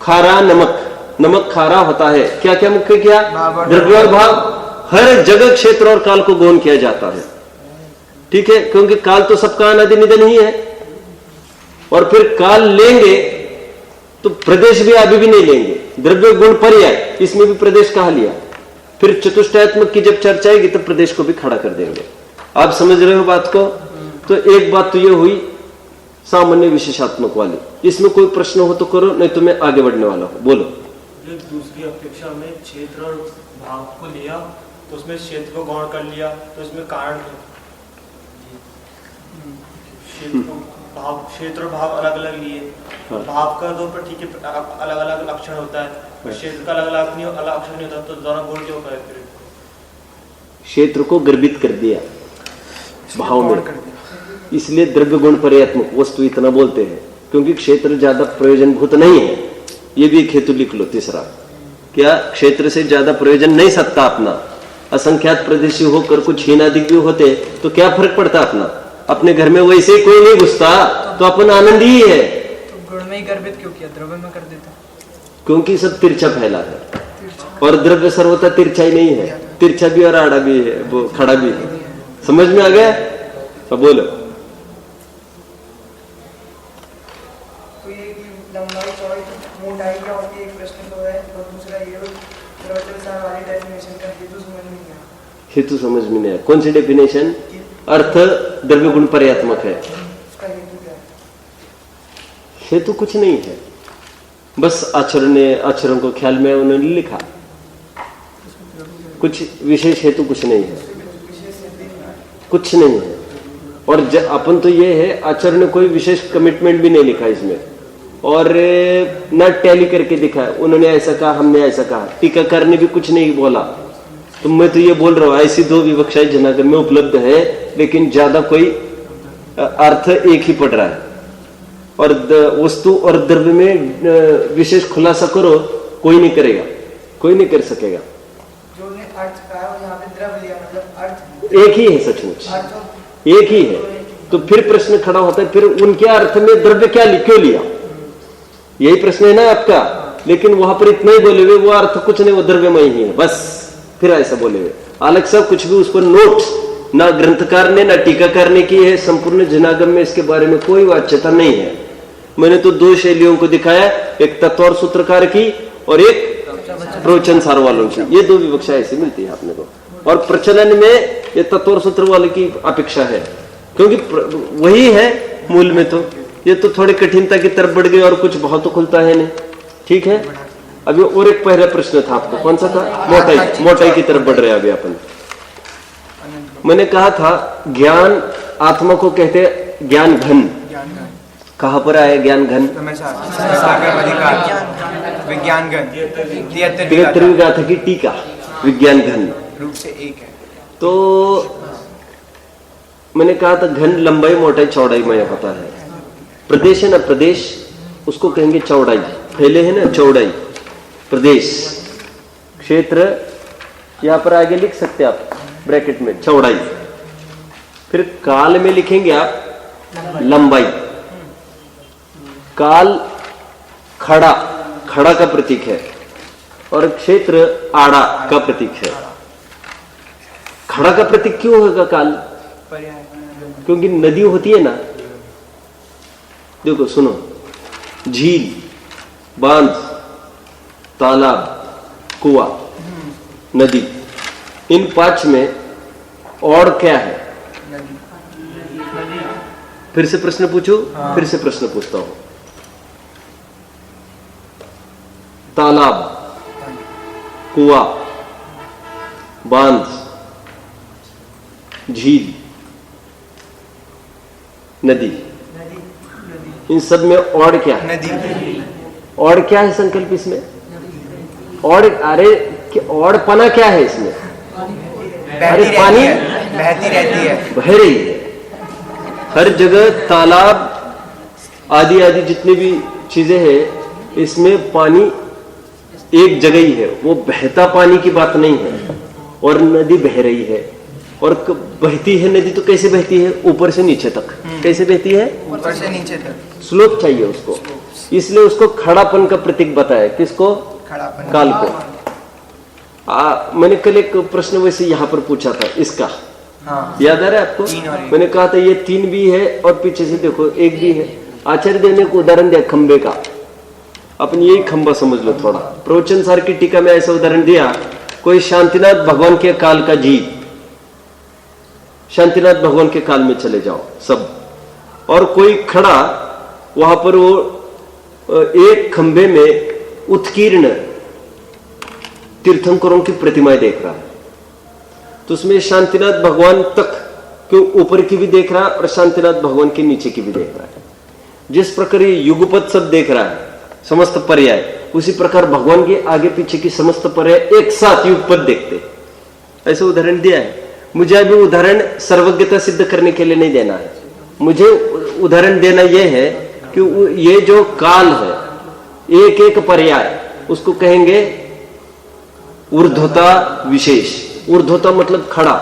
खारा नमक, नमक खारा होता है, क्या क्या मुख्य किया? द्रव्य और भाव। हर जगह क्षेत्र और काल को गौण किया जाता है, ठीक है? क्योंकि काल तो सबका अनादि निधन ही है, और फिर काल लेंगे तो प्रदेश भी अभी भी नहीं लेंगे। द्रव्य गुण पर्याय, इसमें भी प्रदेश कहा लिया। फिर चतुष्टयात्मक की जब चर्चा आएगी तो प्रदेश को भी खड़ा कर देंगे। आप समझ रहे हो बात को? तो एक बात तो ये हुई सामान्य विशेषात्मक वाली। इसमें कोई प्रश्न हो तो करो, नहीं तो मैं आगे बढ़ने वाला हूं। बोलो। दूसरी अपेक्षा में क्षेत्र और भाव को लिया तो उसमें क्षेत्र को गौण कर लिया, तो इसमें कारण क्षेत्र और भाव अलग अलग लिए। हाँ। भाव का दो पर ठीक है अलग अलग लक्षण होता है, पर क्षेत्र का अलग अलग नहीं अलग अक्षर नहीं होता, तो दोनों गुण क्यों करे फिर? क्षेत्र को गर्भित कर दिया भाव में, इसलिए द्रव्य गुण पर्यात्मक वस्तु इतना बोलते हैं, क्योंकि क्षेत्र ज्यादा प्रयोजनभूत नहीं है। ये भी एक हेतु लिख लो तीसरा, क्या क्षेत्र से ज्यादा प्रयोजन नहीं सकता अपना। असंख्यात प्रदेशी होकर कुछ हीनाधिक भी होते तो क्या फर्क पड़ता अपना, अपने घर में वैसे ही कोई नहीं घुसता तो अपन आनंद ही है। तो गुण में ही गर्भित क्यों किया, द्रव्य में कर देता? क्योंकि सब तिरछा फैला है और द्रव्य सर्वथा तिरछा ही नहीं है, तिरछा भी और आड़ा भी है, वो खड़ा भी है। समझ में आ गया? अब बोलो। तो ये लंबाई चौड़ाई मोटाई क्या होती है, एक प्रश्न तो है, और दूसरा ये प्रवचन सार वाली डेफिनेशन का हेतु समझ में नहीं आया। हेतु समझ में नहीं आया, कौन सी डेफिनेशन? अर्थ द्रव्य गुण पर्यात्मक है, उसका हेतु क्या है? हेतु कुछ नहीं है, बस अक्षरों को ख्याल में उन्होंने लिखा, कुछ विशेष हेतु कुछ नहीं है, कुछ नहीं है। और अपन तो ये है आचार्य ने कोई विशेष कमिटमेंट भी नहीं लिखा इसमें, और न टैली करके दिखा, उन्होंने ऐसा कहा हमने ऐसा कहा, टीकाकार ने भी कुछ नहीं बोला। तो मैं तो ये बोल रहा हूं ऐसी दो विवक्षाएं जनागम में उपलब्ध है, लेकिन ज्यादा कोई अर्थ एक ही पड़ रहा है। और वस्तु और द्रव्य में विशेष खुलासा करो, कोई नहीं करेगा, कोई नहीं कर सकेगा। जो ने अर्थ कहा और यहाँ पे द्रव्य लिया, मतलब अर्थ एक ही है, सचमुच एक ही है। तो फिर प्रश्न खड़ा होता है, फिर उनके अर्थ में द्रव्य क्यों लिया, यही प्रश्न है ना आपका। लेकिन वहां पर इतना ही बोले हुए, वो अर्थ कुछ नहीं, वो द्रव्यमय ही है, बस फिर ऐसा बोले हुए। अलग सब कुछ भी उस पर नोट ना ग्रंथकार ने ना टीकाकार ने की है, संपूर्ण जनागम में इसके बारे में कोई वाच्यता नहीं है। मैंने तो दो शैलियों को दिखाया, एक तत्व और सूत्रकार की और एक प्रवचन सार वालों की, ये दो विवक्षा ऐसी मिलती है आपने को। और प्रचलन में ये तत्व और सूत्र वाले की अपेक्षा है, क्योंकि वही है मूल में। तो ये तो थोड़ी कठिनता की तरफ बढ़ गई और कुछ भाव तो खुलता है नहीं। ठीक है, अभी और एक पहला प्रश्न था आपको, कौन सा था? मोटाई की तरफ बढ़ रहे हैं अभी अपन। मैंने कहा था ज्ञान आत्मा को कहते हैं ज्ञान घन। कहां पर आया ज्ञान घन? विज्ञान घन 73वीं गाथा की टीका, विज्ञान घन रूप से एक है। तो मैंने कहा था घन लंबाई मोटाई चौड़ाई में पता है। प्रदेश है ना, प्रदेश उसको कहेंगे चौड़ाई, फैले है ना चौड़ाई, प्रदेश। क्षेत्र यहां पर आगे लिख सकते हैं आप ब्रैकेट में, चौड़ाई। फिर काल में लिखेंगे आप लंबाई। काल खड़ा, खड़ा का प्रतीक है, और क्षेत्र आड़ा का प्रतीक है। खड़ा का प्रतीक क्यों होगा काल? क्योंकि नदी होती है ना, देखो सुनो, झील, बांध, तालाब, कुआं, नदी, इन पांच में और क्या है? फिर से प्रश्न पूछो। फिर से प्रश्न पूछता हूं। तालाब, कुआं, बांध, झील, नदी, इन सब में और क्या है? नदी। और क्या है संकल्प इसमें? और अरे और पना क्या है इसमें? अरे पानी बहती रहती है, बह रही है हर जगह। तालाब आदि आदि जितनी भी चीजें हैं, इसमें पानी एक जगह ही है, वो बहता पानी की बात नहीं है। और नदी बह रही है, और बहती है नदी तो कैसे बहती है? ऊपर से नीचे तक। कैसे बहती है? ऊपर से नीचे तक, स्लोप चाहिए उसको, इसलिए उसको खड़ापन का प्रतीक बताया। किसको? खड़ापन, काल को। मैंने कल एक प्रश्न वैसे यहाँ पर पूछा था इसका, हाँ। याद आ रहा है आपको? मैंने कहा था ये 3 भी है और पीछे से देखो 1 भी है। आचार्य देव ने एक उदाहरण दिया खंबे का, अपन यही खंबा समझ लो थोड़ा। प्रवचन सार की टीका में ऐसा उदाहरण दिया, कोई शांतिनाथ भगवान के काल का जीव, शांतिनाथ भगवान के काल में चले जाओ सब, और कोई खड़ा वहां पर वो एक खंबे में उत्कीर्ण तीर्थंकरों की प्रतिमाएं देख रहा है, तो उसमें शांतिनाथ भगवान तक कि ऊपर की भी देख रहा है और शांतिनाथ भगवान के नीचे की भी देख रहा है। जिस प्रकार ये युगपत सब देख रहा है समस्त पर्याय, उसी प्रकार भगवान के आगे पीछे की समस्त पर्याय एक साथ युगपत देखते। ऐसे उदाहरण दिया है। मुझे अभी उदाहरण सर्वज्ञता सिद्ध करने के लिए नहीं देना है, मुझे उदाहरण देना यह है कि ये जो काल है एक एक पर्याय उसको कहेंगे ऊर्ध्वता विशेष। ऊर्ध्वता मतलब खड़ा,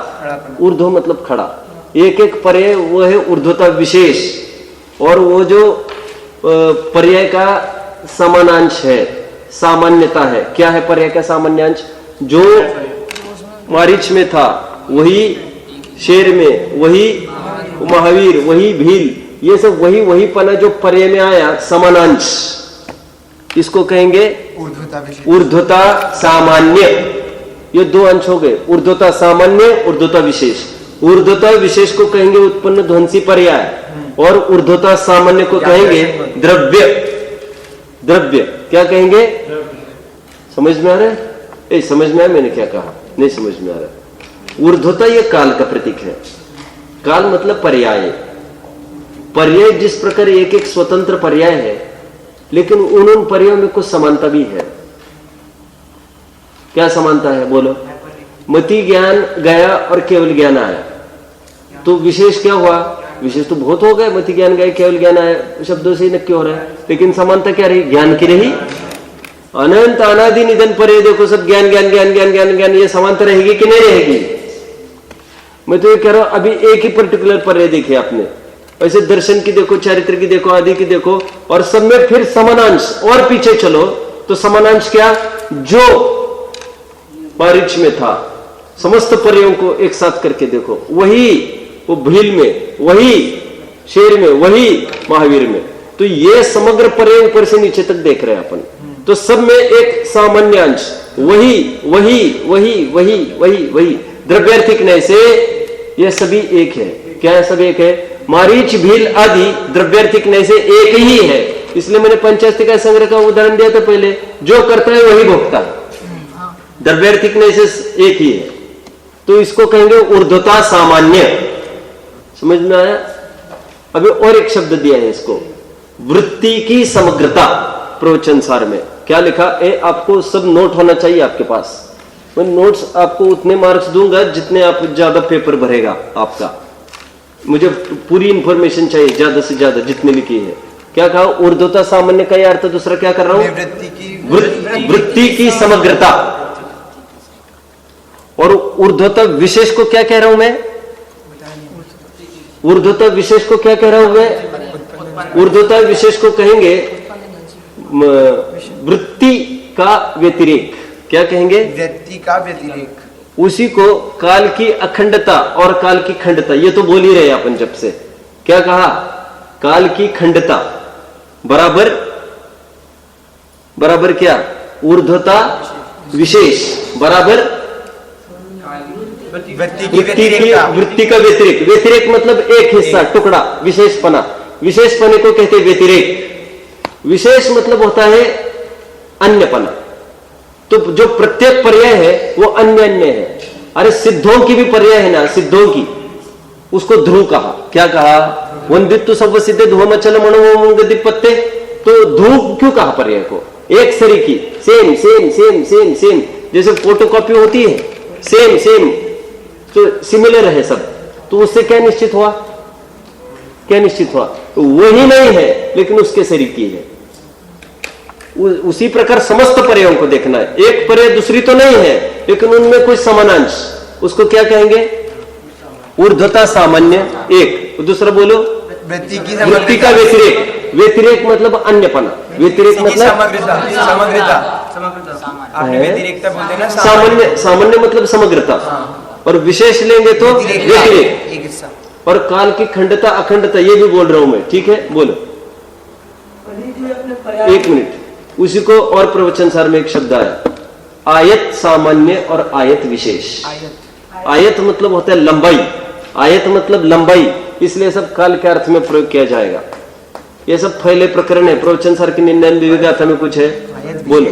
ऊर्ध्व मतलब खड़ा, एक एक पर्याय वो है ऊर्ध्वता विशेष। और वो जो पर्याय का समानांश है, सामान्यता है। क्या है पर्याय का सामान्यांश? जो मारीच में था वही शेर में, वही महावीर, वही भील, ये सब वही पना जो पर्याय में आया समानांश, इसको कहेंगे ऊर्ध्वता सामान्य। ये दो अंश हो गए, ऊर्ध्वता सामान्य, ऊर्ध्वता विशेष। ऊर्ध्वता विशेष को कहेंगे उत्पन्न ध्वंसी पर्याय और ऊर्ध्वता सामान्य को कहेंगे द्रव्य। द्रव्य क्या कहेंगे? समझ में आ रहा है? समझ में आया मैंने क्या कहा? नहीं समझ में आ रहा। ऊर्ध्वता ये काल का प्रतीक है। काल मतलब पर्याय। पर्याय जिस प्रकार एक एक स्वतंत्र पर्याय है, लेकिन उन पर्यायों में कुछ समानता भी है। क्या समानता है बोलो? मति ज्ञान गया और केवल ज्ञान आया, तो विशेष क्या हुआ? विशेष तो बहुत हो गए, मति ज्ञान गए केवल ज्ञान आया, शब्दों से नक्की हो रहा है, लेकिन समानता क्या रही? ज्ञान की रही। अनंत अनादि निधन पर्याय देखो, सब ज्ञान ज्ञान ज्ञान ज्ञान ज्ञान ज्ञान, ये समानता रहेगी कि नहीं रहेगी? मैं तो ये कह रहा हूं, अभी एक ही पर्टिकुलर पर्याय देखिए आपने, ऐसे दर्शन की देखो, चारित्र की देखो, आदि की देखो, और सब में फिर समानांश। और पीछे चलो तो समानांश क्या? जो मारीच में था, समस्त पर्यायों को एक साथ करके देखो, वही वो भील में, वही शेर में, वही महावीर में। तो ये समग्र पर्याय ऊपर से नीचे तक देख रहे हैं अपन, तो सब में एक सामान्य अंश, वही वही वही वही वही वही। द्रव्यार्थिक नय से ये सभी एक है। क्या है? सब एक है। मारीच भील आदि द्रव्यार्थिक नय से एक ही है। इसलिए मैंने पंचास्तिका संग्रह का उदाहरण दिया था पहले, जो करता है वही भोगता है, द्रव्यार्थिक नय से एक ही है। तो इसको कहेंगे ऊर्ध्वता सामान्य। समझ में आया? अभी और एक शब्द दिया है इसको, वृत्ति की समग्रता। प्रवचन सार में क्या लिखा है? आपको सब नोट होना चाहिए आपके पास। मैं नोट्स आपको उतने मार्क्स दूंगा जितने आप ज्यादा पेपर भरेगा आपका। मुझे पूरी इंफॉर्मेशन चाहिए, ज्यादा से ज्यादा जितने लिखी है। क्या कहा? ऊर्ध्वता सामान्य का यह अर्थ दूसरा क्या कर रहा हूं? वृत्ति की समग्रता। और ऊर्ध्वता विशेष को क्या कह रहा हूं मैं? ऊर्ध्वता विशेष को क्या कह रहा हूं मैं? ऊर्ध्वता विशेष को कहेंगे वृत्ति का व्यतिरेक। क्या कहेंगे? वृत्ति का व्यतिरेक। उसी को काल की अखंडता और काल की खंडता, ये तो बोल ही रहे अपन जब से। क्या कहा? काल की खंडता बराबर बराबर क्या? ऊर्ध्वता विशेष बराबर वृत्ति का व्यतिरेक। व्यतिरेक मतलब एक हिस्सा, टुकड़ा, विशेषपना। विशेषपने को कहते हैं व्यतिरेक। विशेष मतलब होता है अन्यपना। तो जो प्रत्येक पर्याय है वो अन्य अन्य है। अरे सिद्धों की भी पर्याय है ना, सिद्धों की, उसको ध्रुव कहा। क्या कहा? वंदित्व सब सिद्धे ध्रुवमचल मनोमंगदिपत्ते। तो ध्रुव क्यों कहा पर्याय को? एक सरी की, same same same same same, जैसे फोटोकॉपी होती है, सेम सेम, तो सिमिलर है सब। तो उससे क्या निश्चित हुआ? क्या निश्चित हुआ? तो वही नहीं है लेकिन उसके शरीर की है। उसी प्रकार समस्त पर्यायों को देखना है। एक पर्याय दूसरी तो नहीं है लेकिन उनमें कुछ समानांश, उसको क्या कहेंगे? ऊर्ध्वता सामान्य एक। दूसरा बोलो, वृत्ति का व्यतिरेक। व्यतिरेक मतलब अन्यपना। व्यतिरेक मतलब सामान्य। सामान्य मतलब समग्रता, और विशेष लेंगे तो व्यतिरेक। और काल की खंडता अखंडता, ये भी बोल रहा हूं मैं, ठीक है? बोलो एक मिनट। उसी को और प्रवचन सार में एक शब्द आया, आयत सामान्य और आयत विशेष। आयत मतलब होता है लंबाई, आयत मतलब लंबाई, इसलिए सब काल के अर्थ में प्रयोग किया जाएगा। ये सब फैले प्रकरण है। प्रवचन सार की 99 गाथा में कुछ है? बोलो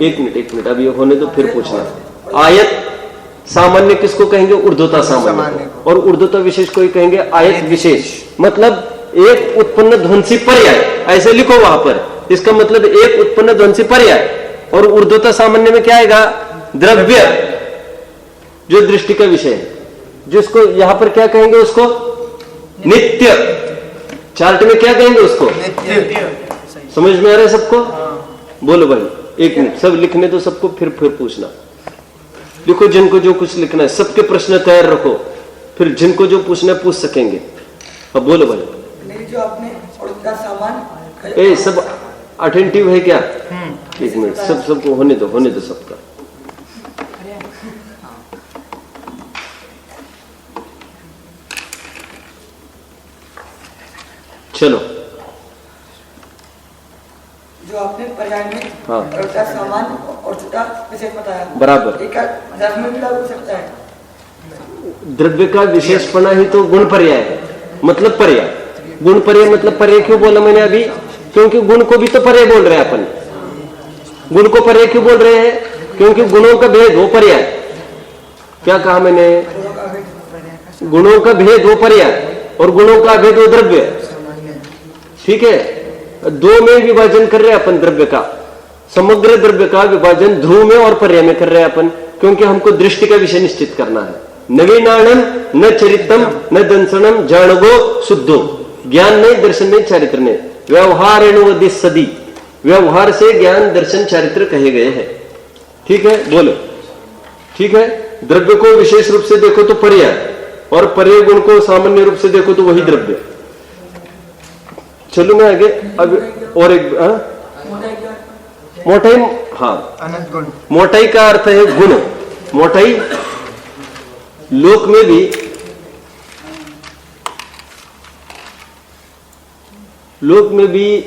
एक मिनट, अभी होने तो फिर पूछना। आयत सामान्य किसको कहेंगे? ऊर्ध्वता सामान्य सामान्य को। और ऊर्ध्वता विशेष कोई कहेंगे आयत विशेष। मतलब एक उत्पन्न ध्वंसी पर्याय, ऐसे लिखो वहां पर। इसका मतलब एक उत्पन्न ध्वंसी पर्याय। और ऊर्ध्वता सामान्य में क्या आएगा? द्रव्य, जो दृष्टि का विषय है, जिसको यहां पर क्या कहेंगे? उसको नित्य। चार्ट में क्या कहेंगे उसको? नित्य। समझ में आ रहा है सबको? बोलो भाई, एक मिनट, सब लिखने दो सबको, फिर पूछना। लिखो जिनको जो कुछ लिखना है, सबके प्रश्न तैयार रखो, फिर जिनको जो पूछना है पूछ सकेंगे। अब बोलो भाई। नहीं, जो आपने उड़ता सामान ए सब अटेंटिव है क्या? एक मिनट, सबको होने दो सबका। चलो, जो आपने पर्याय में हाँ। उड़ता सामान और छुटा विशेष बताया, बराबर। एक द्रव्य में भी लागू हो सकता है। द्रव्य का विशेषपना ही तो गुण पर्याय है, मतलब पर्याय। गुण पर्याय मतलब पर्याय क्यों बोला मैंने अभी? क्योंकि गुण को भी तो पर्याय बोल रहे हैं अपन। गुण को पर्याय क्यों बोल रहे हैं? क्योंकि गुणों का भेद हो पर्याय। क्या कहा मैंने? गुणों का भेद हो पर्याय और गुणों का भेद हो द्रव्य। ठीक है, दो में विभाजन कर रहे हैं अपन द्रव्य का। समग्र द्रव्य का विभाजन ध्रुव में और पर्याय में कर रहे हैं अपन, क्योंकि हमको दृष्टि का विषय निश्चित करना है। नवीनानम न चरितम न दंसनम जानगो शुद्धो। ज्ञान नहीं, दर्शन नहीं, चारित्र नहीं। व्यवहार सदी, व्यवहार से ज्ञान दर्शन चारित्र कहे गए हैं। ठीक है, बोलो। ठीक है, द्रव्य को विशेष रूप से देखो तो पर्याय, और पर्याय गुण को सामान्य रूप से देखो तो वही द्रव्य। चलो मैं आगे। अब और एक मोटाई, हाँ, अनंत गुण। मोटाई का अर्थ है गुण। मोटाई लोक में भी,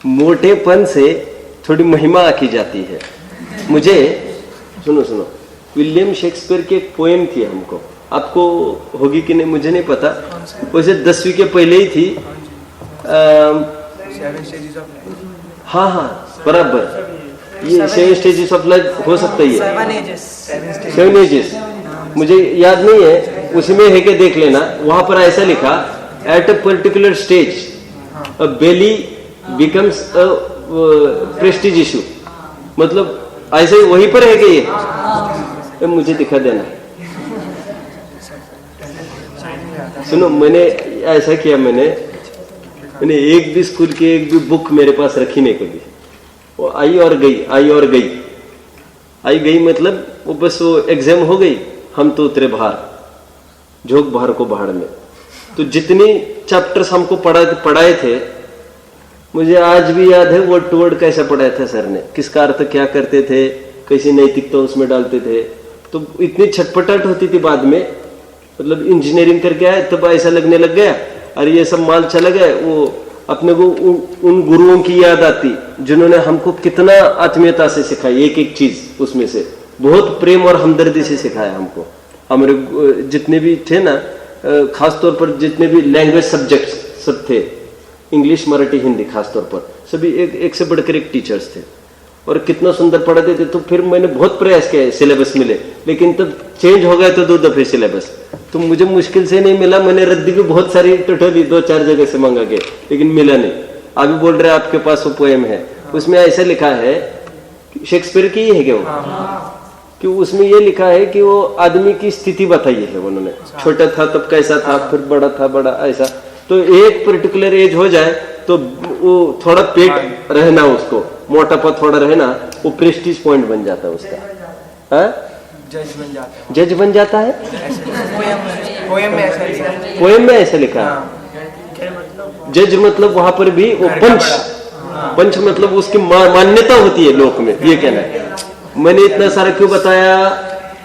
मोटेपन से थोड़ी महिमा आकी जाती है। मुझे सुनो, विलियम शेक्सपियर की एक पोएम थी, हमको, आपको होगी कि नहीं मुझे नहीं पता, वैसे 10वीं के पहले ही थी। हाँ, बराबर, ये 7 स्टेजेस ऑफ लाइफ हो सकता है, 7 एजेस, मुझे याद नहीं है, उसमें है कि देख लेना। वहां पर ऐसा लिखा, at a particular stage a belly becomes a prestige issue. मतलब ऐसे वहीं पर है कि ये मुझे दिखा देना। सुनो, मैंने ऐसा किया, मैंने एक भी स्कूल की एक भी बुक मेरे पास रखी नहीं कभी। वो आई और गई, मतलब वो बस वो एग्जाम हो गई, हम तो उतरे बाहर, झोंक बाहर को बाहर में। तो जितनी चैप्टर्स हमको पढ़ाए थे, मुझे आज भी याद है वर्ड टू वर्ड कैसा पढ़ाया था सर ने, किसका अर्थ क्या करते थे, कैसी नैतिकता उसमें डालते थे। तो इतनी छटपटाहट होती थी बाद में, मतलब इंजीनियरिंग करके आए तब ऐसा लगने लग गया, अरे ये सब माल चला गया। वो अपने को उन गुरुओं की याद आती जिन्होंने हमको कितना आत्मीयता से सिखाई, एक एक चीज उसमें से बहुत प्रेम और हमदर्दी से सिखाया हमको। हमारे जितने भी थे ना, खासतौर पर जितने भी लैंग्वेज सब्जेक्ट्स सब थे, इंग्लिश, मराठी, हिंदी, खासतौर पर सभी एक से बढ़कर एक टीचर्स थे, और कितना सुंदर पढ़ाते थे। तो फिर मैंने बहुत प्रयास किया सिलेबस मिले, लेकिन तब चेंज हो गया तो 2 दफे सिलेबस, तो मुझे मुश्किल से नहीं मिला। मैंने रद्दी भी बहुत सारी टोटली 2-4 जगह से मंगा के, लेकिन मिला नहीं। अभी बोल रहे आपके पास वो पोएम है, उसमें ऐसा लिखा है, शेक्सपियर की है क्या वो, कि उसमें ये लिखा है कि वो आदमी की स्थिति बताई है उन्होंने। छोटा था तब कैसा था, फिर बड़ा था बड़ा, ऐसा। तो एक पर्टिकुलर एज हो जाए तो वो थोड़ा पेट रहना, उसको मोटापा थोड़ा रहना, वो प्रेस्टीज पॉइंट बन जाता है उसका। जज बन जाता है। पोएम में ऐसा लिखा है। जज मतलब वहां पर भी वो पंच मतलब उसकी मान्यता होती है लोक में, ये कहना है। मैंने इतना सारा क्यों बताया?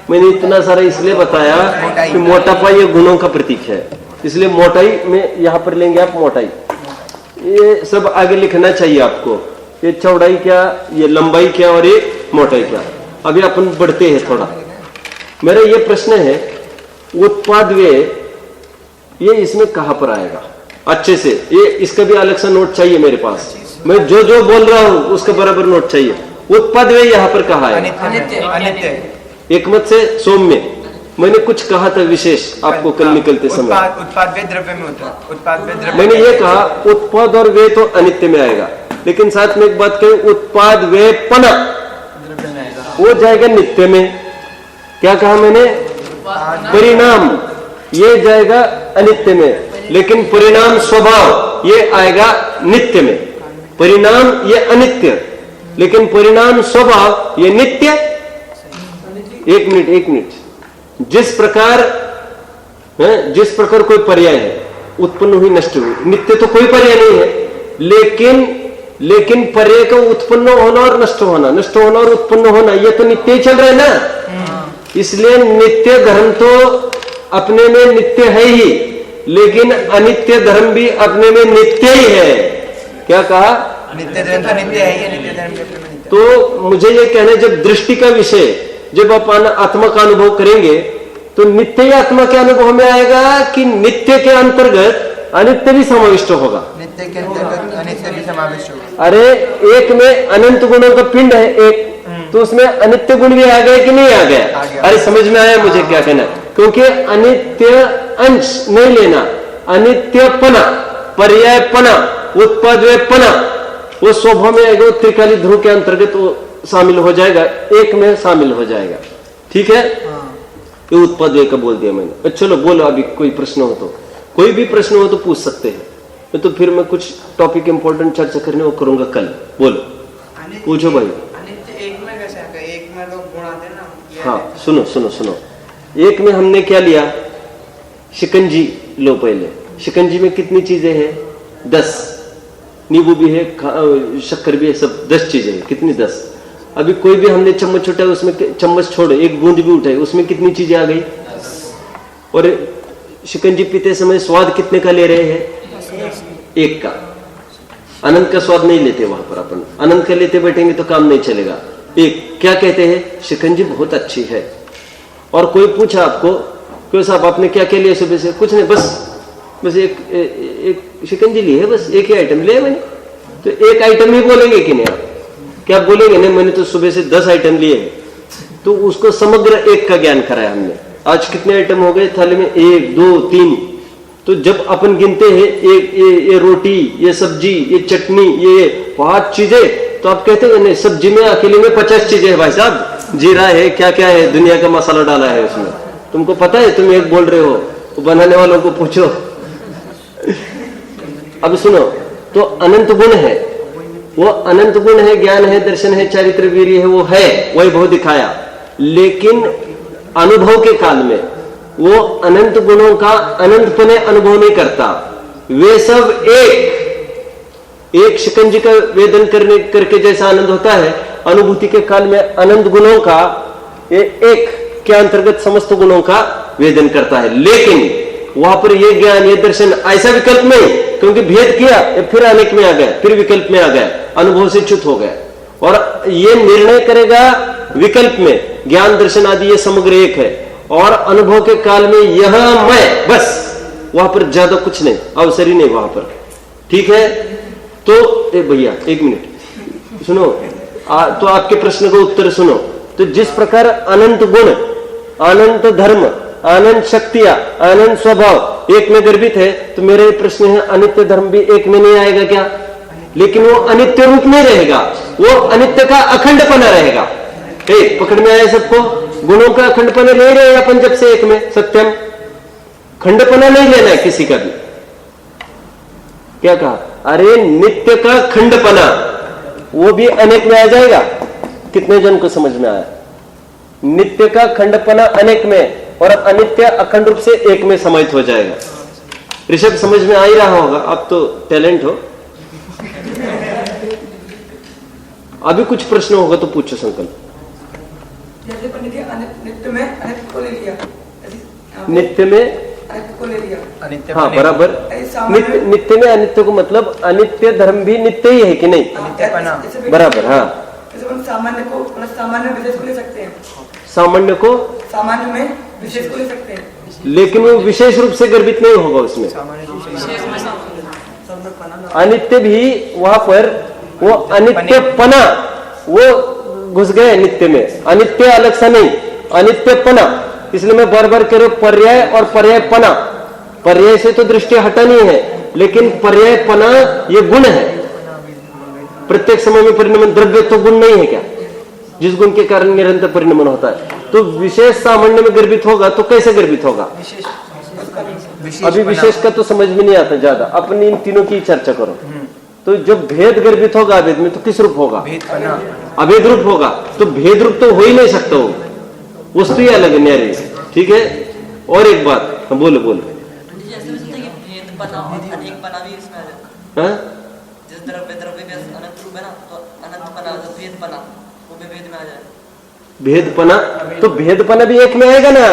मैंने इतना सारा इसलिए बताया कि मोटापा ये गुणों का प्रतीक है, इसलिए मोटाई में यहां पर लेंगे आप मोटाई। ये सब आगे लिखना चाहिए आपको, ये चौड़ाई क्या, ये लंबाई क्या और ये मोटाई क्या। अभी अपन बढ़ते हैं थोड़ा। मेरा ये प्रश्न है, उत्पाद व्यय ये इसमें कहां पर आएगा अच्छे से? ये इसका भी अलग सा नोट चाहिए मेरे पास। मैं जो बोल रहा हूं उसका बराबर नोट चाहिए। उत्पाद व्यय यहां पर कहां है? अनित्य। एकमत से सौम्य। मैंने कुछ कहा था विशेष आपको कल निकलते समय, उत्पाद वे द्रव्य में होता है, उत्पाद वे द्रव्य। मैंने ये कहा उत्पाद और वे तो अनित्य में आएगा, लेकिन साथ में एक बात कही, उत्पाद वे पना वो जाएगा नित्य में। क्या कहा मैंने? परिणाम ये जाएगा अनित्य में, लेकिन परिणाम स्वभाव ये आएगा नित्य में। परिणाम ये अनित्य, लेकिन परिणाम स्वभाव ये नित्य। एक मिनट, जिस प्रकार कोई पर्याय है, उत्पन्न हुई नष्ट हुई, नित्य तो कोई पर्याय नहीं है, लेकिन पर्याय का उत्पन्न होना और नष्ट होना और उत्पन्न होना, ये तो नित्य ही चल रहा है ना। इसलिए नित्य धर्म तो अपने में नित्य है ही, लेकिन अनित्य धर्म भी अपने में नित्य ही है। क्या कहा? नित्य धर्म तो नित्य है ही, नित्य धर्म के अपने में नित्य। तो मुझे ये कहना है, जब दृष्टि का विषय, जब अपन आत्मा का अनुभव करेंगे तो नित्य ही आत्मा के अनुभव में आएगा कि नित्य के अंतर्गत अनित्य भी समाविष्ट होगा? नित्य के अंतर्गत अनित्य भी समाविष्ट होगा। अरे एक में अनंत गुणों का पिंड है एक, तो उसमें अनित्य गुण भी आ गए कि नहीं आ गया? अरे समझ में आया मुझे क्या कहना? क्योंकि अनित्य अंश नहीं लेना, अनित्यपना, पर्यायपना, उत्पादपना वो स्वभाव में आएगा, त्रिकाली ध्रुव के अंतर्गत वो शामिल हो जाएगा, एक में शामिल हो जाएगा। ठीक है, ये उत्पाद का बोल दिया मैंने। चलो बोलो, अभी कोई प्रश्न हो तो, कोई भी प्रश्न हो तो पूछ सकते हैं, तो फिर मैं कुछ टॉपिक इंपॉर्टेंट चर्चा करने वो करूंगा कल। बोलो, पूछो भाई। अनित्य एक में कैसे आएगा? एक में तो गुण आते हैं ना। हाँ सुनो, एक में हमने क्या लिया? शिकंजी लो पहले। शिकंजी में कितनी चीजें हैं? 10। नींबू भी है, शक्कर भी है, सब 10 चीजें हैं। कितनी? 10। अभी कोई भी हमने चम्मच उठाया, उसमें चम्मच छोड़ो, एक बूंद भी उठाई, उसमें कितनी चीजें आ गई? और शिकंजी पीते समय स्वाद कितने का ले रहे हैं? एक का। अनंत का स्वाद नहीं लेते वहां पर अपन, अनंत का लेते बैठेंगे तो काम नहीं चलेगा। एक क्या कहते हैं? शिकंजी बहुत अच्छी है। और कोई पूछा आपको, क्यों साहब आपने क्या क्या लिया सुबह से? कुछ नहीं, बस एक शिकंजी ली है, बस एक ही आइटम लिया मैंने। तो एक आइटम ही बोलेंगे कि नहीं? आप क्या बोलेंगे? नहीं, मैंने तो सुबह से 10 आइटम लिए हैं। तो उसको समग्र एक का ज्ञान कराया हमने। आज कितने आइटम हो गए थाली में? 1 2 3। तो जब अपन गिनते हैं एक ये रोटी, ये सब्जी, ये चटनी, ये 5 चीजें, तो आप कहते हैं नहीं, सब्जी में अकेले में 50 चीजें है भाई साहब, जीरा है, क्या क्या है, दुनिया का मसाला डाला है उसमें। तुमको पता है? तुम एक बोल रहे हो, तो बनाने वालों को पूछो। अब सुनो, तो अनंत गुण है, वो अनंत गुण है, ज्ञान है, दर्शन है, चारित्र वीर्य है, वो है, वैभव दिखाया। लेकिन अनुभव के काल में वो अनंत गुणों का अनंतपने अनुभव नहीं करता। वे सब एक शिकंजी का वेदन करके जैसा आनंद होता है, अनुभूति के काल में अनंत गुणों का एक के अंतर्गत समस्त गुणों का वेदन करता है। लेकिन वहां पर ये ज्ञान, ये दर्शन ऐसा विकल्प नहीं, क्योंकि भेद किया फिर अनेक में आ गया, फिर विकल्प में आ गया, अनुभव से च्युत हो गया। और ये निर्णय करेगा विकल्प में, ज्ञान दर्शन आदि ये समग्र एक है, और अनुभव के काल में यह मैं, बस वहां पर ज्यादा कुछ नहीं, अवसर ही नहीं वहां पर। ठीक है, तो भैया एक मिनट सुनो, तो आपके प्रश्न का उत्तर सुनो। तो जिस प्रकार अनंत गुण, अनंत धर्म, अनंत शक्तियां, अनंत स्वभाव एक में गर्भित है, तो मेरा प्रश्न है अनित्य धर्म भी एक में नहीं आएगा क्या? लेकिन वो अनित्य रूप नहीं रहेगा, वो अनित्य का अखंडपना रहेगा। पकड़ में आया सबको? गुणों का अखंडपना ले रहे हैं अपन जब से एक में, सत्यम खंडपना नहीं लेना है किसी का भी। क्या कहा? अरे नित्य का खंडपना वो भी अनेक में आ जाएगा। कितने जन को समझ में आया? नित्य का खंडपना अनेक में, और अनित्य अखंड रूप से एक में समाहित हो जाएगा। ऋषभ समझ में आ ही रहा होगा, आप तो टैलेंट हो। अभी कुछ प्रश्न होगा तो पूछो संकल्प। जैसे पंडित जी नित्य में अनित्य को ले लिया, नित्य में अनित्य को ले लिया, अनित्य, हाँ बराबर। नित्य में अनित्य को मतलब अनित्य धर्म भी नित्य ही है कि नहीं? बराबर, हाँ। सामान्य को सामान्य विशेष को ले सकते हैं, सामान्य को सामान्य में विशेष को ले सकते हैं, लेकिन वो विशेष रूप से गर्भित नहीं होगा उसमें। अनित्य भी वहां पर वो अनित्यपना वो घुस गए नित्य में, अनित्य अलग सा नहीं, अनित्यपना, इसलिए मैं बार बार कह रहा हूं पर्याय और पर्यायपना। पर्याय से तो दृष्टि हटानी है, लेकिन पर्यायपना ये गुण है। प्रत्येक समय में परिणमन, द्रव्य तो गुण नहीं है क्या, जिस गुण के कारण निरंतर परिणमन होता है। तो विशेष सामान्य में गर्भित होगा तो कैसे गर्भित होगा? अभी विशेष का तो समझ में नहीं आता ज्यादा, अपनी इन तीनों की चर्चा करो। तो जब भेद गर्भित होगा अभेद में, तो किस रूप होगा? अभेद रूप होगा। तो भेद रूप तो हो ही नहीं सकता, वो वस्तु ही अलग न्यारी। ठीक है, और एक बात बोलो बोलो। भेदपना, तो भेदपना भी एक में आएगा ना,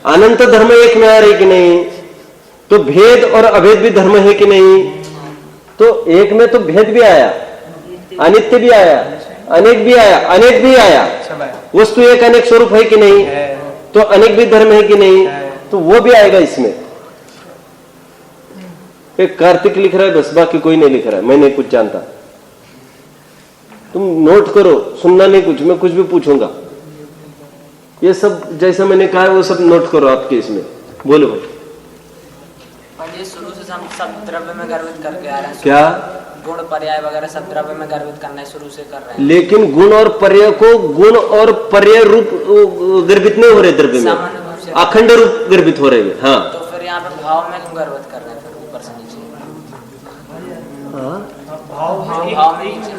अनंत धर्म एक में आ रही कि नहीं? तो भेद और अभेद भी धर्म है कि नहीं? तो एक में तो भेद भी आया, अनित्य भी आया, अनेक भी आया, अनेक भी आया। वस्तु एक अनेक स्वरूप है कि नहीं? तो अनेक भी धर्म है कि नहीं? तो वो भी आएगा इसमें। एक कार्तिक लिख रहा है बस, बाकी कोई नहीं लिख रहा है, मैं नहीं कुछ जानता। तुम नोट करो, सुनना नहीं कुछ, मैं कुछ भी पूछूंगा। ये सब जैसा मैंने कहा है वो सब नोट करो आपके इसमें। बोलो भाई। ये शुरू से हम सब द्रव्य में गर्भित करके आ रहे हैं। क्या गुण पर्याय वगैरह सब द्रव्य में गर्भित करना शुरू से कर रहे हैं। लेकिन गुण और पर्याय को, गुण और पर्याय रूप गर्भित नहीं हो रहे द्रव्य में, अखंड रूप गर्भित हो रहे हैं। हाँ, तो फिर यहाँ पे भाव में क्यों गर्भित कर रहे हैं? फिर ऊपर से नीचे भाव में नीचे।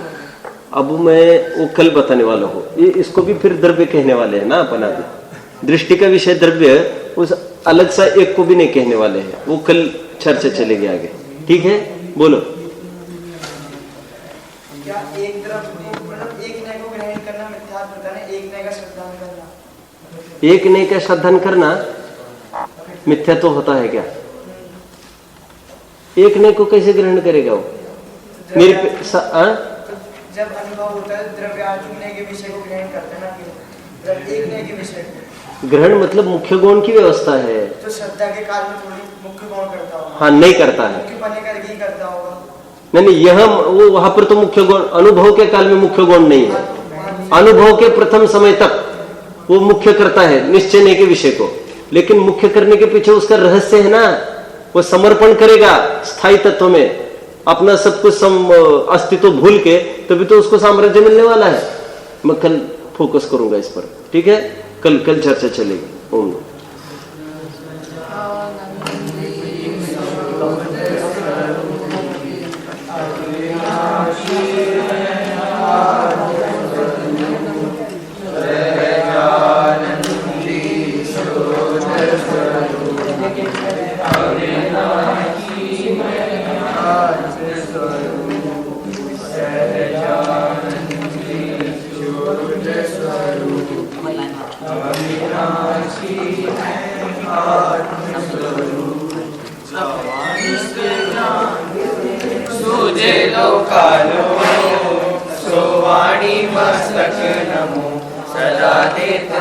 अब मैं वो कल बताने वाला हूँ, ये इसको भी फिर द्रव्य कहने वाले हैं ना अपन। अभी दृष्टि का विषय द्रव्य, उस अलग सा एक को भी नहीं कहने वाले हैं, वो कल चर्चा चलेगी आगे। ठीक है, बोलो। क्या एक तरफ मतलब एक नए को ग्रहण करना मिथ्यात्व होता है, एक नए का श्रद्धान करना? एक नए का श्रद्धान करना मिथ्या तो होता है क्या? एक नए को कैसे ग्रहण करेगा वो? जब अनुभव होता है द्रव्यात्मक नए के विषय को ग्रहण करते हैं ना, एक नए के विषय को ग्रहण मतलब मुख्य गुण की व्यवस्था है। तो श्रद्धा के काल में थोड़ी मुख्य गुण करता होगा। हाँ, नहीं करता है, मुख्य बने करके ही करता होगा। नहीं, यह वो वहां पर तो मुख्य गुण, अनुभव के काल में मुख्य गुण नहीं है। अनुभव के प्रथम समय तक वो मुख्य करता है निश्चय नहीं के विषय को, लेकिन मुख्य करने के पीछे उसका रहस्य है ना, वो समर्पण करेगा स्थायी तत्व में, अपना सब कुछ अस्तित्व भूल के, तभी तो उसको साम्राज्य मिलने वाला है। मैं कल फोकस करूंगा इस पर। ठीक है, कल चर्चा चलेगी। ओम। सोवाणी मस्तक नमो सदा देत